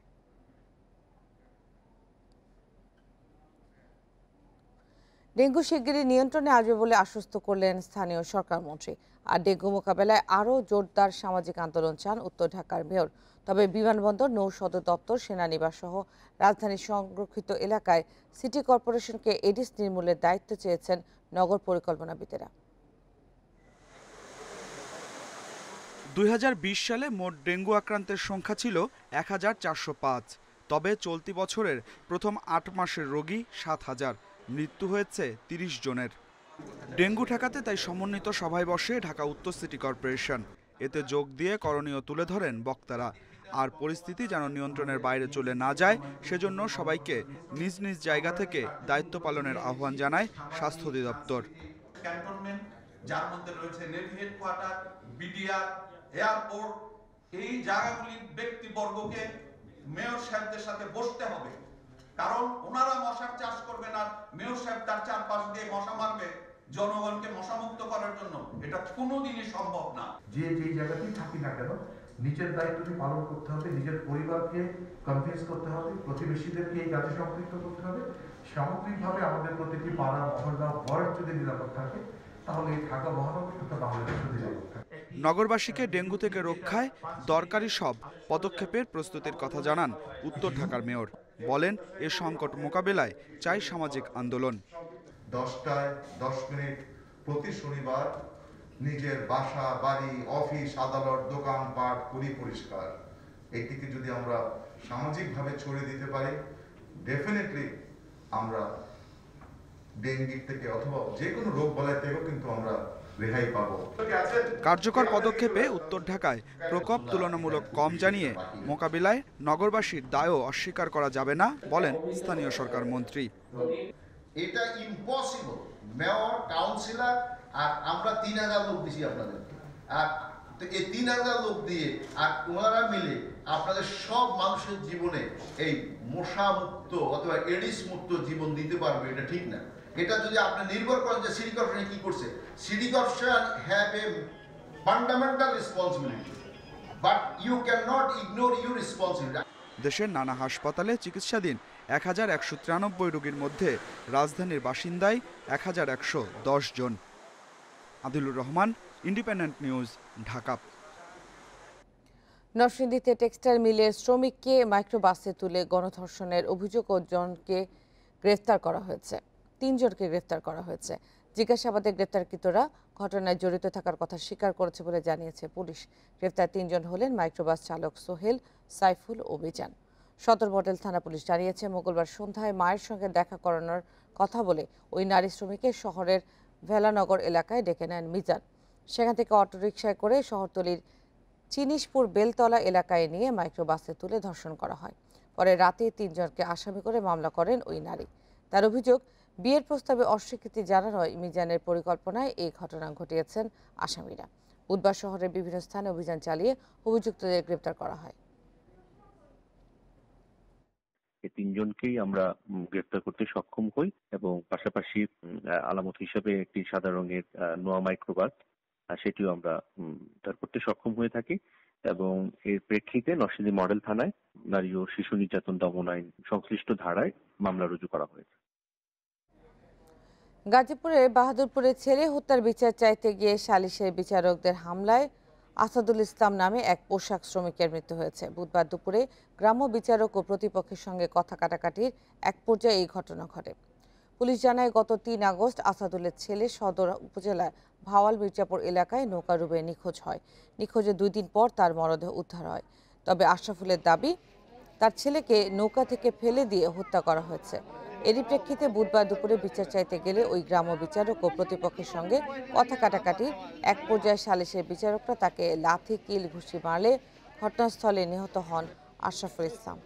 ডেঙ্গু শিগগিরই নিয়ন্ত্রণে আসবে বলে আশ্বস্ত করলেন স্থানীয় সরকার মন্ত্রী। আর ডেঙ্গু মোকাবেলায় আরও জোরদার সামাজিক আন্দোলন চান উত্তর ঢাকার মেয়র। তবে বিমানবন্দর, নৌ সদর দপ্তর, সেনানিবাস সহ রাজধানীর সংরক্ষিত এলাকায় সিটি কর্পোরেশনকে এডিস নির্মূলের দায়িত্ব চেয়েছেন নগর পরিকল্পনাবিদেরা। 2020 সালে মোট ডেঙ্গু আক্রান্তের সংখ্যা ছিল 1405। তবে চলতি বছরের প্রথম 8 মাসের রোগী 7000, মৃত্যু হয়েছে 30 জনের। ডেঙ্গু ঠেকাতে তাই সমন্বিত সভায় বসে ঢাকা উত্তর সিটি কর্পোরেশন। এতে যোগ দিয়ে করণীয় তুলে ধরেন বক্তারা। আর পরিস্থিতি যেন নিয়ন্ত্রণের বাইরে চলে না যায় সেজন্য সবাইকে নিজ নিজ জায়গা থেকে দায়িত্ব পালনের আহ্বান জানায় স্বাস্থ্য অধিদপ্তর। যার মধ্যে রয়েছে নেভি হেডকোয়ার্টার, বিডিআর, এয়ারপোর্ট, এই জায়গাগুলির ব্যক্তিবর্গকে মেয়র সাহেবদের সাথে বসতে হবে, কারণ ওনারা মশার চাষ করবে না, মেয়র সাহেব তার চারপাশ দিয়ে মশা মারবে জনগণকে মশামুক্ত করার জন্য। এটা কোনোদিনই সম্ভব না। যে জায়গাতেই থাকি না কেন নিজের দায়িত্বটি পালন করতে হবে, নিজের পরিবারকে কনভিন্স করতে হবে, প্রতিবেশীদেরকে এই কাজে সম্পৃক্ত করতে হবে। সামগ্রিকভাবে আমাদের প্রতিটি পাড়া, মহল্লা, ওয়ার্ড যদি নিরাপদ থাকে তাহলে এই ঢাকা মহানগর তথা বাংলাদেশ নিরাপদ থাকে। নগরবাসীকে ডেঙ্গু থেকে রক্ষায় দরকারি সব পদক্ষেপের প্রস্তুতির কথা জানান উত্তর ঢাকার মেয়র। বলেন, এ সংকট মোকাবেলায় চাই সামাজিক আন্দোলন। 10টায় 10 মিনিট প্রতি শনিবার নিজের বাসা, বাড়ি, অফিস, আদালত, দোকানপাট করি পরিষ্কার। এটিকে যদি আমরা সামাজিকভাবে ছড়িয়ে দিতে পারি, ডেফিনেটলি আমরা ডেঙ্গি থেকে অথবা যে কোনো রোগ বালাই থেকেও কিন্তু আমরা রেহাই পাবো। কার্যকর পদক্ষেপে উত্তর ঢাকায় প্রকোপ তুলনামূলক কম জানিয়ে মোকাবিলায় নগরবাসীর দায়ও অস্বীকার করা যাবে না বলেন স্থানীয় সরকার মন্ত্রী। এটা ইম্পসিবল। মেয়র, কাউন্সিলর আর আমরা 3000 লোক দিছি আপনাদেরকে, আর এই 3000 লোক দিয়ে আর ওনারা মিলে আপনাদের সব মানুষের জীবনে এই মশা মুক্ত অথবা এডিস মুক্ত জীবন দিতে পারবে, এটা ঠিক না। এটা যদি আপনি নির্ভর করেন যে সিটি কর্পোরেশন কি করছে, city corporation have a fundamental responsibility, but you can not ignore your responsibility. দেশের নানা হাসপাতালে চিকিৎসাধীন 1193 রোগীর মধ্যে রাজধানীর বাসিন্দায় 1110 জন। Adilur Rahman, Independent news, Dhaka. নরসিংদীতে টেক্সটাইল মিলের শ্রমিককে মাইক্রোবাসে তুলে গণধর্ষণের অভিযোগ জনকে গ্রেফতার করা হয়েছে। 3 জনকে গ্রেফতার করা হয়েছে। জিজ্ঞাসাবাদে গ্রেফতারকৃতরা ঘটনায় জড়িত থাকার কথা স্বীকার করেছে বলে জানিয়েছে পুলিশ। গ্রেফতার 3 জন হলেন মাইক্রোবাস চালক সোহেল, সাইফুল ও মিজান। সদর মডেল থানা পুলিশ জানিয়েছে, মঙ্গলবার সন্ধ্যায় মায়ের সঙ্গে দেখা করানোর কথা বলে ওই নারী শ্রমিককে শহরের ভেলানগর এলাকায় ডেকে নেন মিজান। সেখান থেকে অটোরিকশায় করে শহরতলির চিনিশপুর বেলতলা এলাকায় নিয়ে মাইক্রোবাসে তুলে ধর্ষণ করা হয়। পরে রাতে 3 জনকে আসামি করে মামলা করেন ওই নারী। তার অভিযোগ, বিয়ের প্রস্তাবে অস্বীকৃতি জানানোয় মিজানের পরিকল্পনায় এই ঘটনা ঘটিয়েছেন আসামিরা। বুধবার শহরের বিভিন্ন স্থানে অভিযান চালিয়ে অভিযুক্তদের গ্রেপ্তার করা হয়। এই 3 জনকেই আমরা গ্রেফতার করতে সক্ষম হই এবং পাশাপাশি আলামত হিসেবে একটি সাদা রঙের নোয়া মাইক্রোবাস সেটিও আমরা উদ্ধার করতে সক্ষম হয়ে থাকি এবং এর প্রেক্ষিতে নরসিংদী মডেল থানায় নারী ও শিশু নির্যাতন দমন আইন সংশ্লিষ্ট ধারায় মামলা রুজু করা হয়েছে। গাজীপুরে বাহাদুরপুরে ছেলে হত্যার বিচার চাইতে গিয়ে সালিশের বিচারকদের হামলায় আসাদুল ইসলাম নামে এক পোশাক শ্রমিকের মৃত্যু হয়েছে। বুধবার দুপুরে গ্রাম্য বিচারক ও প্রতিপক্ষের সঙ্গে কথা কাটাকাটির এক পর্যায়ে এই ঘটনা ঘটে। পুলিশ জানায়, গত ৩ আগস্ট আসাদুলের ছেলে সদর উপজেলার ভাওয়াল মির্জাপুর এলাকায় নৌকা ডুবে নিখোঁজ হয়। নিখোঁজের 2 দিন পর তার মরদেহ উদ্ধার হয়। তবে আশরাফুলের দাবি, তার ছেলেকে নৌকা থেকে ফেলে দিয়ে হত্যা করা হয়েছে। এরই প্রেক্ষিতে বুধবার দুপুরে বিচার চাইতে গেলে ওই গ্রাম্য বিচারক ও প্রতিপক্ষের সঙ্গে কথা কাটাকাটি এক পর্যায়ে সালিশের বিচারকরা তাকে লাথি কিল ঘুষি মারলে ঘটনাস্থলে নিহত হন আশরাফুল ইসলাম।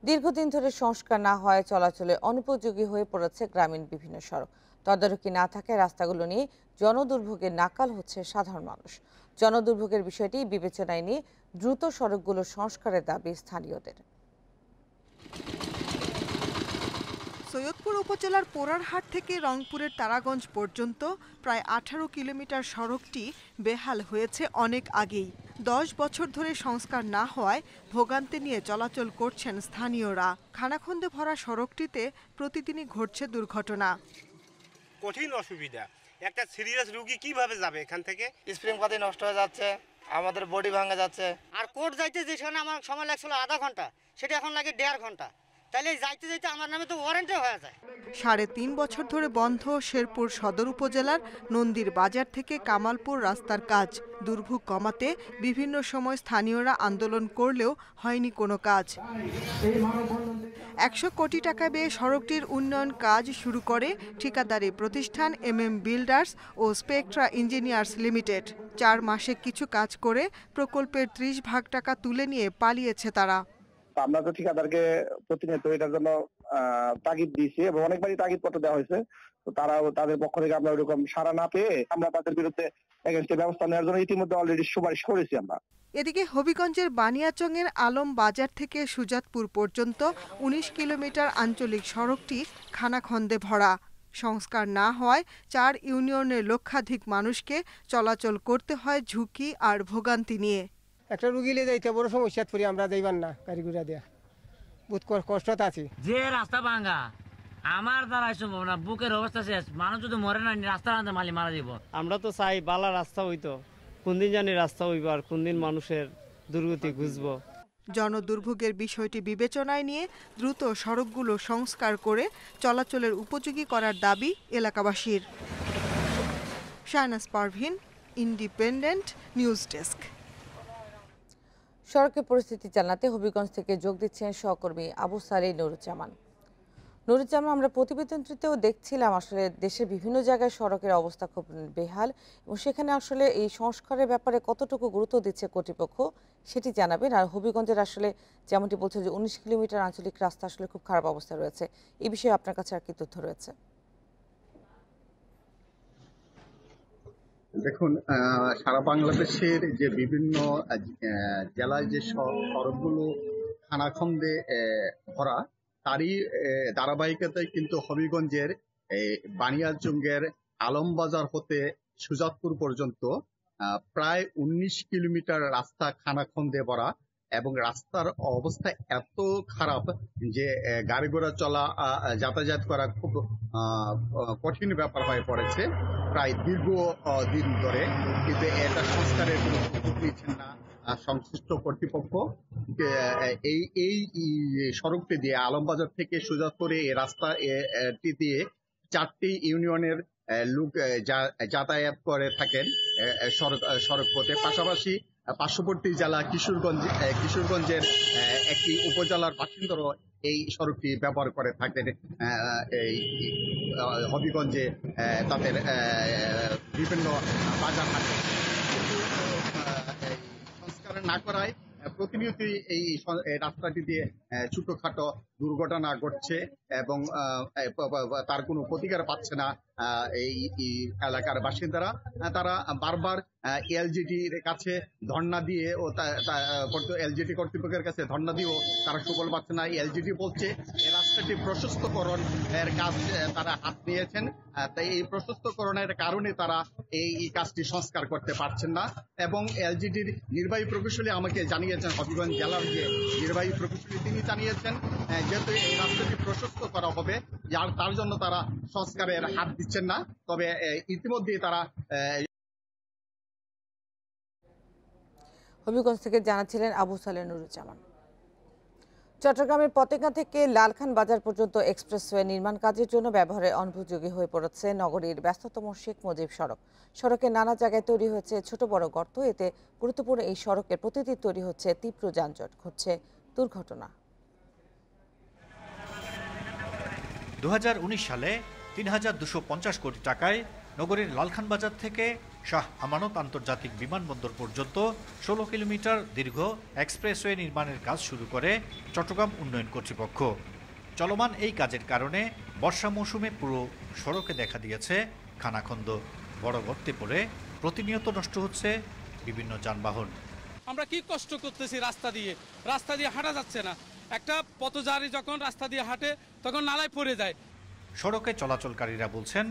দীর্ঘদিন ধরে সংস্কার না হওয়ায় চলাচলে অনুপযোগী হয়ে পড়েছে গ্রামীণ বিভিন্ন সড়ক। তদারকি না থাকায় রাস্তাগুলো নিয়ে জনদুর্ভোগের নাকাল হচ্ছে সাধারণ মানুষ। জনদুর্ভোগের বিষয়টি বিবেচনায় নিয়ে দ্রুত সড়কগুলো সংস্কারের দাবি স্থানীয়দের। সৈয়দপুর উপজেলার পোড়ারহাট থেকে রংপুরের তারাগঞ্জ পর্যন্ত প্রায় 18 কিলোমিটার সড়কটি বেহাল হয়েছে অনেক আগেই। 10 বছর ধরে সংস্কার না হওয়ায় ভোগান্তি নিয়ে চলাচল করছেন স্থানীয়রা। খানাখন্দে ভরা সড়কটিতে প্রতিদিনই ঘটছে দুর্ঘটনা। কঠিন অসুবিধা, একটা সিরিয়াস রোগী কিভাবে যাবে এখান থেকে? স্প্রিং পাতি নষ্ট হয়ে যাচ্ছে, আমাদের বডি ভাঙা যাচ্ছে। আর কোর্ট যাইতে যেখানে আমার সময় লাগছিল আধা ঘন্টা, সেটা এখন লাগে 1.5 ঘন্টা। তাহলে যাইতে যাইতে আমার নামে তো ওয়ারেন্টে হয়ে যায়। 3.5 বছর ধরে বন্ধ শেরপুর সদর উপজেলার নন্দীর বাজার থেকে কামালপুর রাস্তার কাজ। দুর্ভোগ কমাতে বিভিন্ন সময় স্থানীয়রা আন্দোলন করলেও হয়নি কোনো কাজ। 100 কোটি টাকা ব্যয়ে সড়কটির উন্নয়ন কাজ শুরু করে ঠিকাদারি প্রতিষ্ঠান MM বিল্ডার্স ও স্পেকট্রা ইঞ্জিনিয়ার্স লিমিটেড। 4 মাসে কিছু কাজ করে প্রকল্পের 30 ভাগ টাকা তুলে নিয়ে পালিয়েছে তারা। আমরা তো ঠিকাদারকে প্রতিনিয়ত এটার জন্য তাগিদ দিয়েছি এবং অনেকবারই তাগিদ পত্র দেওয়া হয়েছে। তো তারাও তাদের পক্ষ থেকে আমরা ওইরকম সাড়া না পেয়ে আমরা তাদের বিরুদ্ধে এগেইনস্টে ব্যবস্থা নেওয়ার জন্য ইতিমধ্যে অলরেডি সুপারিশ করেছি আমরা। এদিকে হবিগঞ্জের বানিয়াচংয়ের আলম বাজার থেকে সুজাতপুর পর্যন্ত 19 কিলোমিটার আঞ্চলিক সড়কটি খানাখন্দে ভরা। সংস্কার না হওয়ায় 4 ইউনিয়নের লক্ষাধিক মানুষকে চলাচল করতে হয় ঝুঁকি আর ভোগান্তি নিয়ে। একটা রুগী লিয়ে যাইতে বড় সমস্যা পড়ি আমরা যাইবার না, গাড়িগুড়া দেয়া বহুত কষ্টতে আছি। যে রাস্তা ভাঙা আমার দ্বারা সম্ভব না, বুকের অবস্থা শেষ। মানুষ যদি মরে না, রাস্তা আনতে মালি মারা যাব। আমরা তো চাই বালা রাস্তা হইতো, কোন দিন জানি রাস্তা হইব আর কোন দিন মানুষের দুর্গতি ঘুষব। জনদুর্ভোগের বিষয়টি বিবেচনায় নিয়ে দ্রুত সড়কগুলো সংস্কার করে চলাচলের উপযোগী করার দাবি এলাকাবাসীর। Shahnaz Parvin, independent news desk. সড়কের পরিস্থিতি জানাতে হবিগঞ্জ থেকে যোগ দিচ্ছেন সহকর্মী আবু সালেহ নুরুজ্জামান। নুরুজ্জামান, আমরা প্রতিবেদনটিতেও দেখছিলাম আসলে দেশের বিভিন্ন জায়গায় সড়কের অবস্থা খুব বেহাল এবং সেখানে আসলে এই সংস্কারের ব্যাপারে কতটুকু গুরুত্ব দিচ্ছে কর্তৃপক্ষ সেটি জানাবেন। আর হবিগঞ্জের আসলে যেমনটি বলছে যে 19 কিলোমিটার আঞ্চলিক রাস্তা আসলে খুব খারাপ অবস্থা রয়েছে, এই বিষয়ে আপনার কাছে আর কি তথ্য রয়েছে? দেখুন, সারা বাংলাদেশের যে বিভিন্ন জেলায় যে সড়কগুলো খানাখন্দে ভরা, তারই ধারাবাহিকতায় কিন্তু হবিগঞ্জের বানিয়াচংয়ের আলমবাজার হতে সুজাতপুর পর্যন্ত প্রায় 19 কিলোমিটার রাস্তা খানাখন্দে ভরা এবং রাস্তার অবস্থা এত খারাপ যে গাড়ি ঘোড়া চলা যাতায়াত করা খুব কঠিন ব্যাপার হয়ে পড়েছে প্রায় দীর্ঘ দিন ধরে। কিন্তু এটা সংস্কারের কোনো উদ্যোগ নিচ্ছেন না সংশ্লিষ্ট কর্তৃপক্ষ। এই সড়কটি দিয়ে আলমবাজার থেকে সুজাতপুরে এই রাস্তাটি দিয়ে 4টি ইউনিয়নের লোক যাতায়াত করে থাকেন সড়ক পথে। পাশাপাশি পার্শ্ববর্তী জেলা কিশোরগঞ্জের একটি উপজেলার বাসিন্দারাও এই সড়কটি ব্যবহার করে থাকেন এই হবিগঞ্জে তাদের বিভিন্ন বাজার হাটে। সংস্কার না করায় প্রতিনিয়ত এই রাস্তাটি দিয়ে ছোটখাটো দুর্ঘটনা ঘটছে এবং তার কোনো প্রতিকার পাচ্ছে না এই এলাকার বাসিন্দারা। তারা বারবার এলজিটির কাছে ধর্ণা দিয়ে ও এলজিটি কর্তৃপক্ষের কাছে ধর্ণা দিয়েও তারা সুফল পাচ্ছে না। এলজিটি বলছে এই রাস্তাটি প্রশস্তকরণ এর কাজ তারা হাত নিয়েছেন। তাই এই প্রশস্তকরণের কারণে তারা এই কাজটি সংস্কার করতে পারছেন না। এবং এলজিডির নির্বাহী প্রকৌশলী আমাকে জানিয়েছেন, হবিগঞ্জ জেলার যে নির্বাহী প্রকৌশলী তিনি জানিয়েছেন যেহেতু এই রাস্তাটি প্রশস্ত করা হবে তার জন্য তারা সংস্কারের হাত দিচ্ছেন না। তবে ইতিমধ্যেই তারা হবিগঞ্জ থেকে জানাচ্ছিলেন আবু সালেহ নুরুজ্জামান। চট্টগ্রামের পতেঙ্গা থেকে লালখান বাজার পর্যন্ত এক্সপ্রেসওয়ে নির্মাণ কাজের জন্য ব্যবহারে অনুপযোগী হয়ে পড়েছে নগরীর ব্যস্ততম শেখ মুজিব সড়ক। সড়কের নানা জায়গায় তৈরি হয়েছে ছোট বড় গর্ত। এতে গুরুত্বপূর্ণ এই সড়কের প্রতিদিন তৈরি হচ্ছে তীব্র যানজট, ঘটছে দুর্ঘটনা। 2019 সালে ৩,২৫০ কোটি টাকায় নগরীর লালখান বাজার থেকে শাহ আমানত আন্তর্জাতিক বিমানবন্দর পর্যন্ত 16 কিলোমিটার দীর্ঘ এক্সপ্রেসওয়ে নির্মাণের কাজ শুরু করে চট্টগ্রাম উন্নয়ন কর্তৃপক্ষ। চলমান এই কাজের কারণে বর্ষা মৌসুমে পুরো সড়কে দেখা দিয়েছে খানাখন্দ, বড় গর্তে পড়ে প্রতিনিয়ত নষ্ট হচ্ছে বিভিন্ন যানবাহন। আমরা কি কষ্ট করতেছি রাস্তা দিয়ে হাঁটা যাচ্ছে না। একটা পথচারী যখন রাস্তা দিয়ে হাঁটে তখন নালায় পড়ে যায়। সড়কে চলাচলকারীরা বলছেন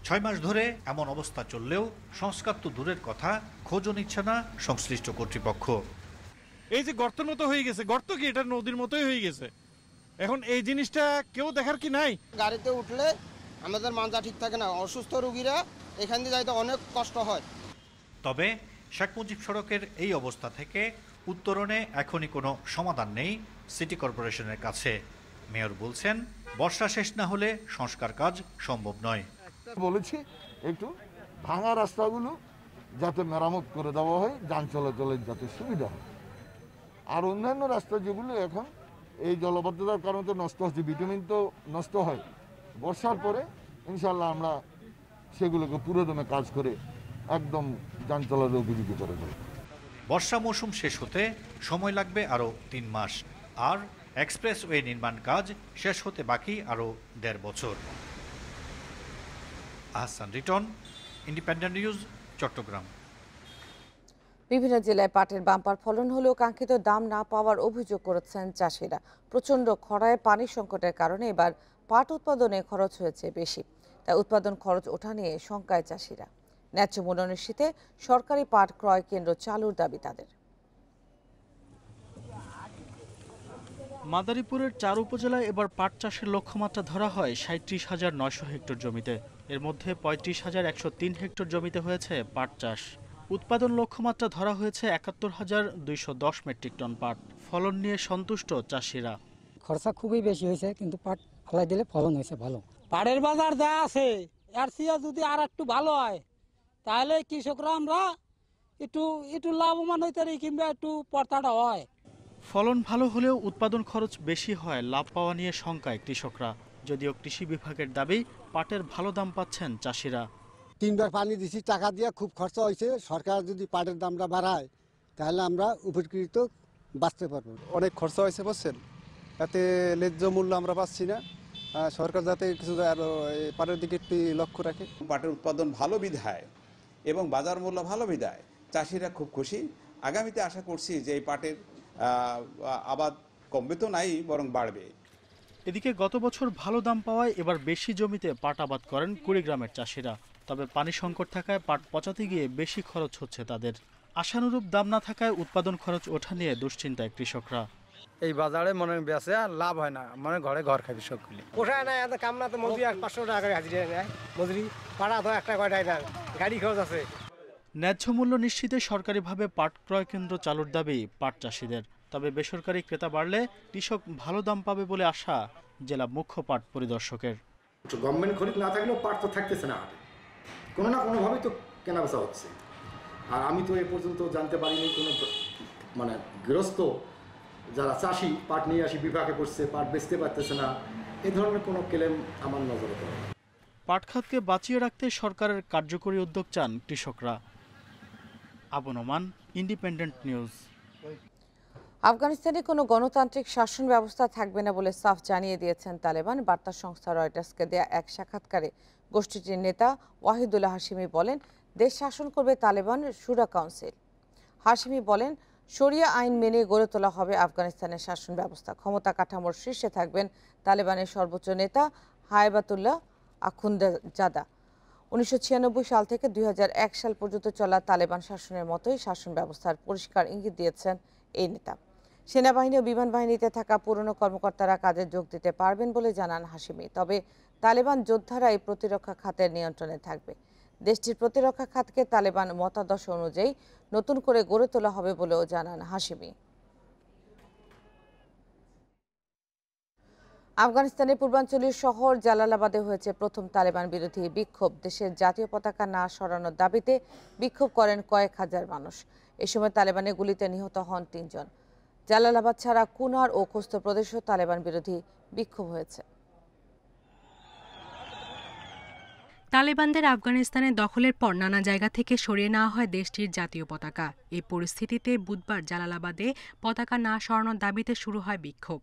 6 মাস ধরে এমন অবস্থা চললেও সংস্কার তো দূরের কথা, খোঁজও নিচ্ছে না সংশ্লিষ্ট কর্তৃপক্ষ। এই যে গর্তের মতো হয়ে গেছে, গর্ত কি এটা নদীর মতোই হয়ে গেছে। এখন এই জিনিসটা কেউ দেখার কি নাই? গাড়িতে উঠলে আমাদের মানজা ঠিক থাকে না, অসুস্থ রোগীরা এখান দিয়ে যাইতে অনেক কষ্ট হয়। তবে শেখ মুজিব সড়কের এই অবস্থা থেকে উত্তরণে এখনই কোনো সমাধান নেই সিটি কর্পোরেশনের কাছে। মেয়র বলছেন বর্ষা শেষ না হলে সংস্কার কাজ সম্ভব নয়। বলেছি একটু ভাঙা রাস্তাগুলো যাতে মেরামত করে দেওয়া হয়, যান চলাচলের যাতে সুবিধা হয়। আর অন্যান্য রাস্তা যেগুলো এখন এই জলবদ্ধতার কারণে তো নষ্ট হচ্ছে, ভিটামিন তো নষ্ট হয়, বর্ষার পরে ইনশাল্লাহ আমরা সেগুলোকে পুরোদমে কাজ করে একদম যান চলাচলের উপযোগী করে দেব। বর্ষা মৌসুম শেষ হতে সময় লাগবে আরও 3 মাস, আর এক্সপ্রেসওয়ে নির্মাণ কাজ শেষ হতে বাকি আরও 1.5 বছর। Ahsan Riton, independent news, Chattogram. বিভিন্ন জেলায় পাটের বাম্পার ফলন হলেও কাঙ্ক্ষিত দাম না পাওয়ার অভিযোগ করেছেন চাষিরা। প্রচণ্ড খরায় পানি সংকটের কারণে এবার পাট উৎপাদনে খরচ হয়েছে বেশি, তাই উৎপাদন খরচ ওঠা নিয়ে শঙ্কায় চাষিরা। ন্যায্য মূল্য নিশ্চিতে সরকারি পাট ক্রয় কেন্দ্র চালুর দাবি তাদের। মাদারীপুরের 4 উপজেলায় এবার পাট চাষের লক্ষ্যমাত্রা ধরা হয় 37,900 হেক্টর জমিতে। এর মধ্যে 35,103 হেক্টর জমিতে হয়েছে পাট চাষ। উৎপাদন লক্ষ্যমাত্রা ধরা হয়েছে 71,210 মেট্রিক টন পাট। ফলন নিয়ে সন্তুষ্ট চাষিরা। খরচা খুবই বেশি হয়েছে, কিন্তু পাট ফলাই দিলে ফলন হয়েছে ভালো। পাটের বাজার যা আছে এর চেয়ে যদি আর একটু ভালো হয় তাহলে কৃষকরা আমরা একটু লাভবান হইতে পারি, কিংবা একটু পর্তাটা হয়। ফলন ভালো হলেও উৎপাদন খরচ বেশি হয় লাভ পাওয়া নিয়ে শঙ্কায় কৃষকরা। যদিও কৃষি বিভাগের দাবি পাটের ভালো দাম পাচ্ছেন চাষিরা। 3 বার পানি দিছি, টাকা দিয়ে খুব খরচা হয়েছে। সরকার যদি পাটের দামটা বাড়ায় তাহলে আমরা উপকৃত বাঁচতে পারবো। অনেক খরচা হয়েছে বুঝছেন, এতে ন্যায্য মূল্য আমরা পাচ্ছি না। সরকার যাতে কিছু পাটের দিকে একটু লক্ষ্য রাখে। পাটের উৎপাদন ভালো বিধায় এবং বাজার মূল্য ভালো বিধায় চাষিরা খুব খুশি। আগামীতে আশা করছি যে এই পাটের আবাদ কমবে তো নাই, বরং বাড়বে। এদিকে গত বছর ভালো দাম পাওয়ায় এবার বেশি জমিতে পাট আবাদ করেন কুড়িগ্রামের চাষিরা। তবে পানি সংকট থাকায় পাট পচাতে গিয়ে বেশি খরচ হচ্ছে তাদের। আশানুরূপ দাম না থাকায় উৎপাদন খরচ ওঠা নিয়ে দুশ্চিন্তায় কৃষকরা। এই বাজারে মনে বেঁচে আর লাভ হয় না, মানে ঘরে ঘর খাবি সবগুলি পোষায় না। এত কামনা তো মজুরি 500 টাকা করে হাজিরা নেয়, মজুরি পাড়া তো একটা কয়টাই না, গাড়ি খরচ আছে। ন্যায্য মূল্য নিশ্চিতে সরকারিভাবে পাট ক্রয় কেন্দ্র চালুর দাবি পাট চাষিদের। তবে বেসরকারি ক্রেতা বাড়লে কৃষক ভালো দাম পাবে বলে আশা জেলা মুখ্য পাট পরিদর্শকের। গভর্নমেন্ট খরিদ না থাকলেও পাট তো থাকতেছে না, কোনো না কোনোভাবেই তো কেনাবেচা হচ্ছে। আর আমি তো এ পর্যন্ত জানতে পারিনি কোনো মানে গৃহস্থ যারা চাষি পাট নিয়ে আসি বিভাগে পড়ছে, পাট বেচতে পারতেছে না, এ ধরনের কোনো ক্লেম আমার নজরে পড়ে। পাট খাতকে বাঁচিয়ে রাখতে সরকারের কার্যকরী উদ্যোগ চান কৃষকরা। Abu Noman, independent news. আফগানিস্তানে কোনো গণতান্ত্রিক শাসন ব্যবস্থা থাকবে না বলে সাফ জানিয়ে দিয়েছেন তালেবান। বার্তা সংস্থা রয়টার্সকে দেয়া এক সাক্ষাৎকারে গোষ্ঠীটির নেতা ওয়াহিদুল্লাহ হাশিমি বলেন, দেশ শাসন করবে তালেবান শুরা কাউন্সিল। হাশিমি বলেন, শরিয়া আইন মেনে গড়ে তোলা হবে আফগানিস্তানের শাসন ব্যবস্থা। ক্ষমতা কাঠামোর শীর্ষে থাকবেন তালেবানের সর্বোচ্চ নেতা হায়বাতুল্লাহ আখুনজাদা। 1996 সাল থেকে 2001 সাল পর্যন্ত চলা তালেবান শাসনের মতোই শাসন ব্যবস্থার পরিষ্কার ইঙ্গিত দিয়েছেন এই নেতা। সেনাবাহিনী ও বিমান বাহিনীতে থাকা পুরনো কর্মকর্তারা কাজে যোগ দিতে পারবেন বলে জানান হাশিমি। তবে তালেবান যোদ্ধারাই প্রতিরক্ষা খাতের নিয়ন্ত্রণে থাকবে। দেশটির প্রতিরক্ষা খাতকে তালেবান মতাদর্শ অনুযায়ী নতুন করে গড়ে তোলা হবে বলেও জানান হাশিমি। আফগানিস্তানের পূর্বাঞ্চলীয় শহর জালালাবাদে হয়েছে প্রথম তালেবান বিরোধী বিক্ষোভ। দেশের জাতীয় পতাকা না সরানোর দাবিতে বিক্ষোভ করেন কয়েক হাজার মানুষ। এ সময় তালেবানের গুলিতে নিহত হন 3 জন। জালালাবাদ ছাড়া কুনার ও খোস্ত প্রদেশেও তালেবান বিরোধী বিক্ষোভ হয়েছে। তালেবানদের আফগানিস্তানের দখলের পর নানা জায়গা থেকে সরিয়ে নেওয়া হয় দেশটির জাতীয় পতাকা। এই পরিস্থিতিতে বুধবার জালালাবাদে পতাকা না সরানোর দাবিতে শুরু হয় বিক্ষোভ।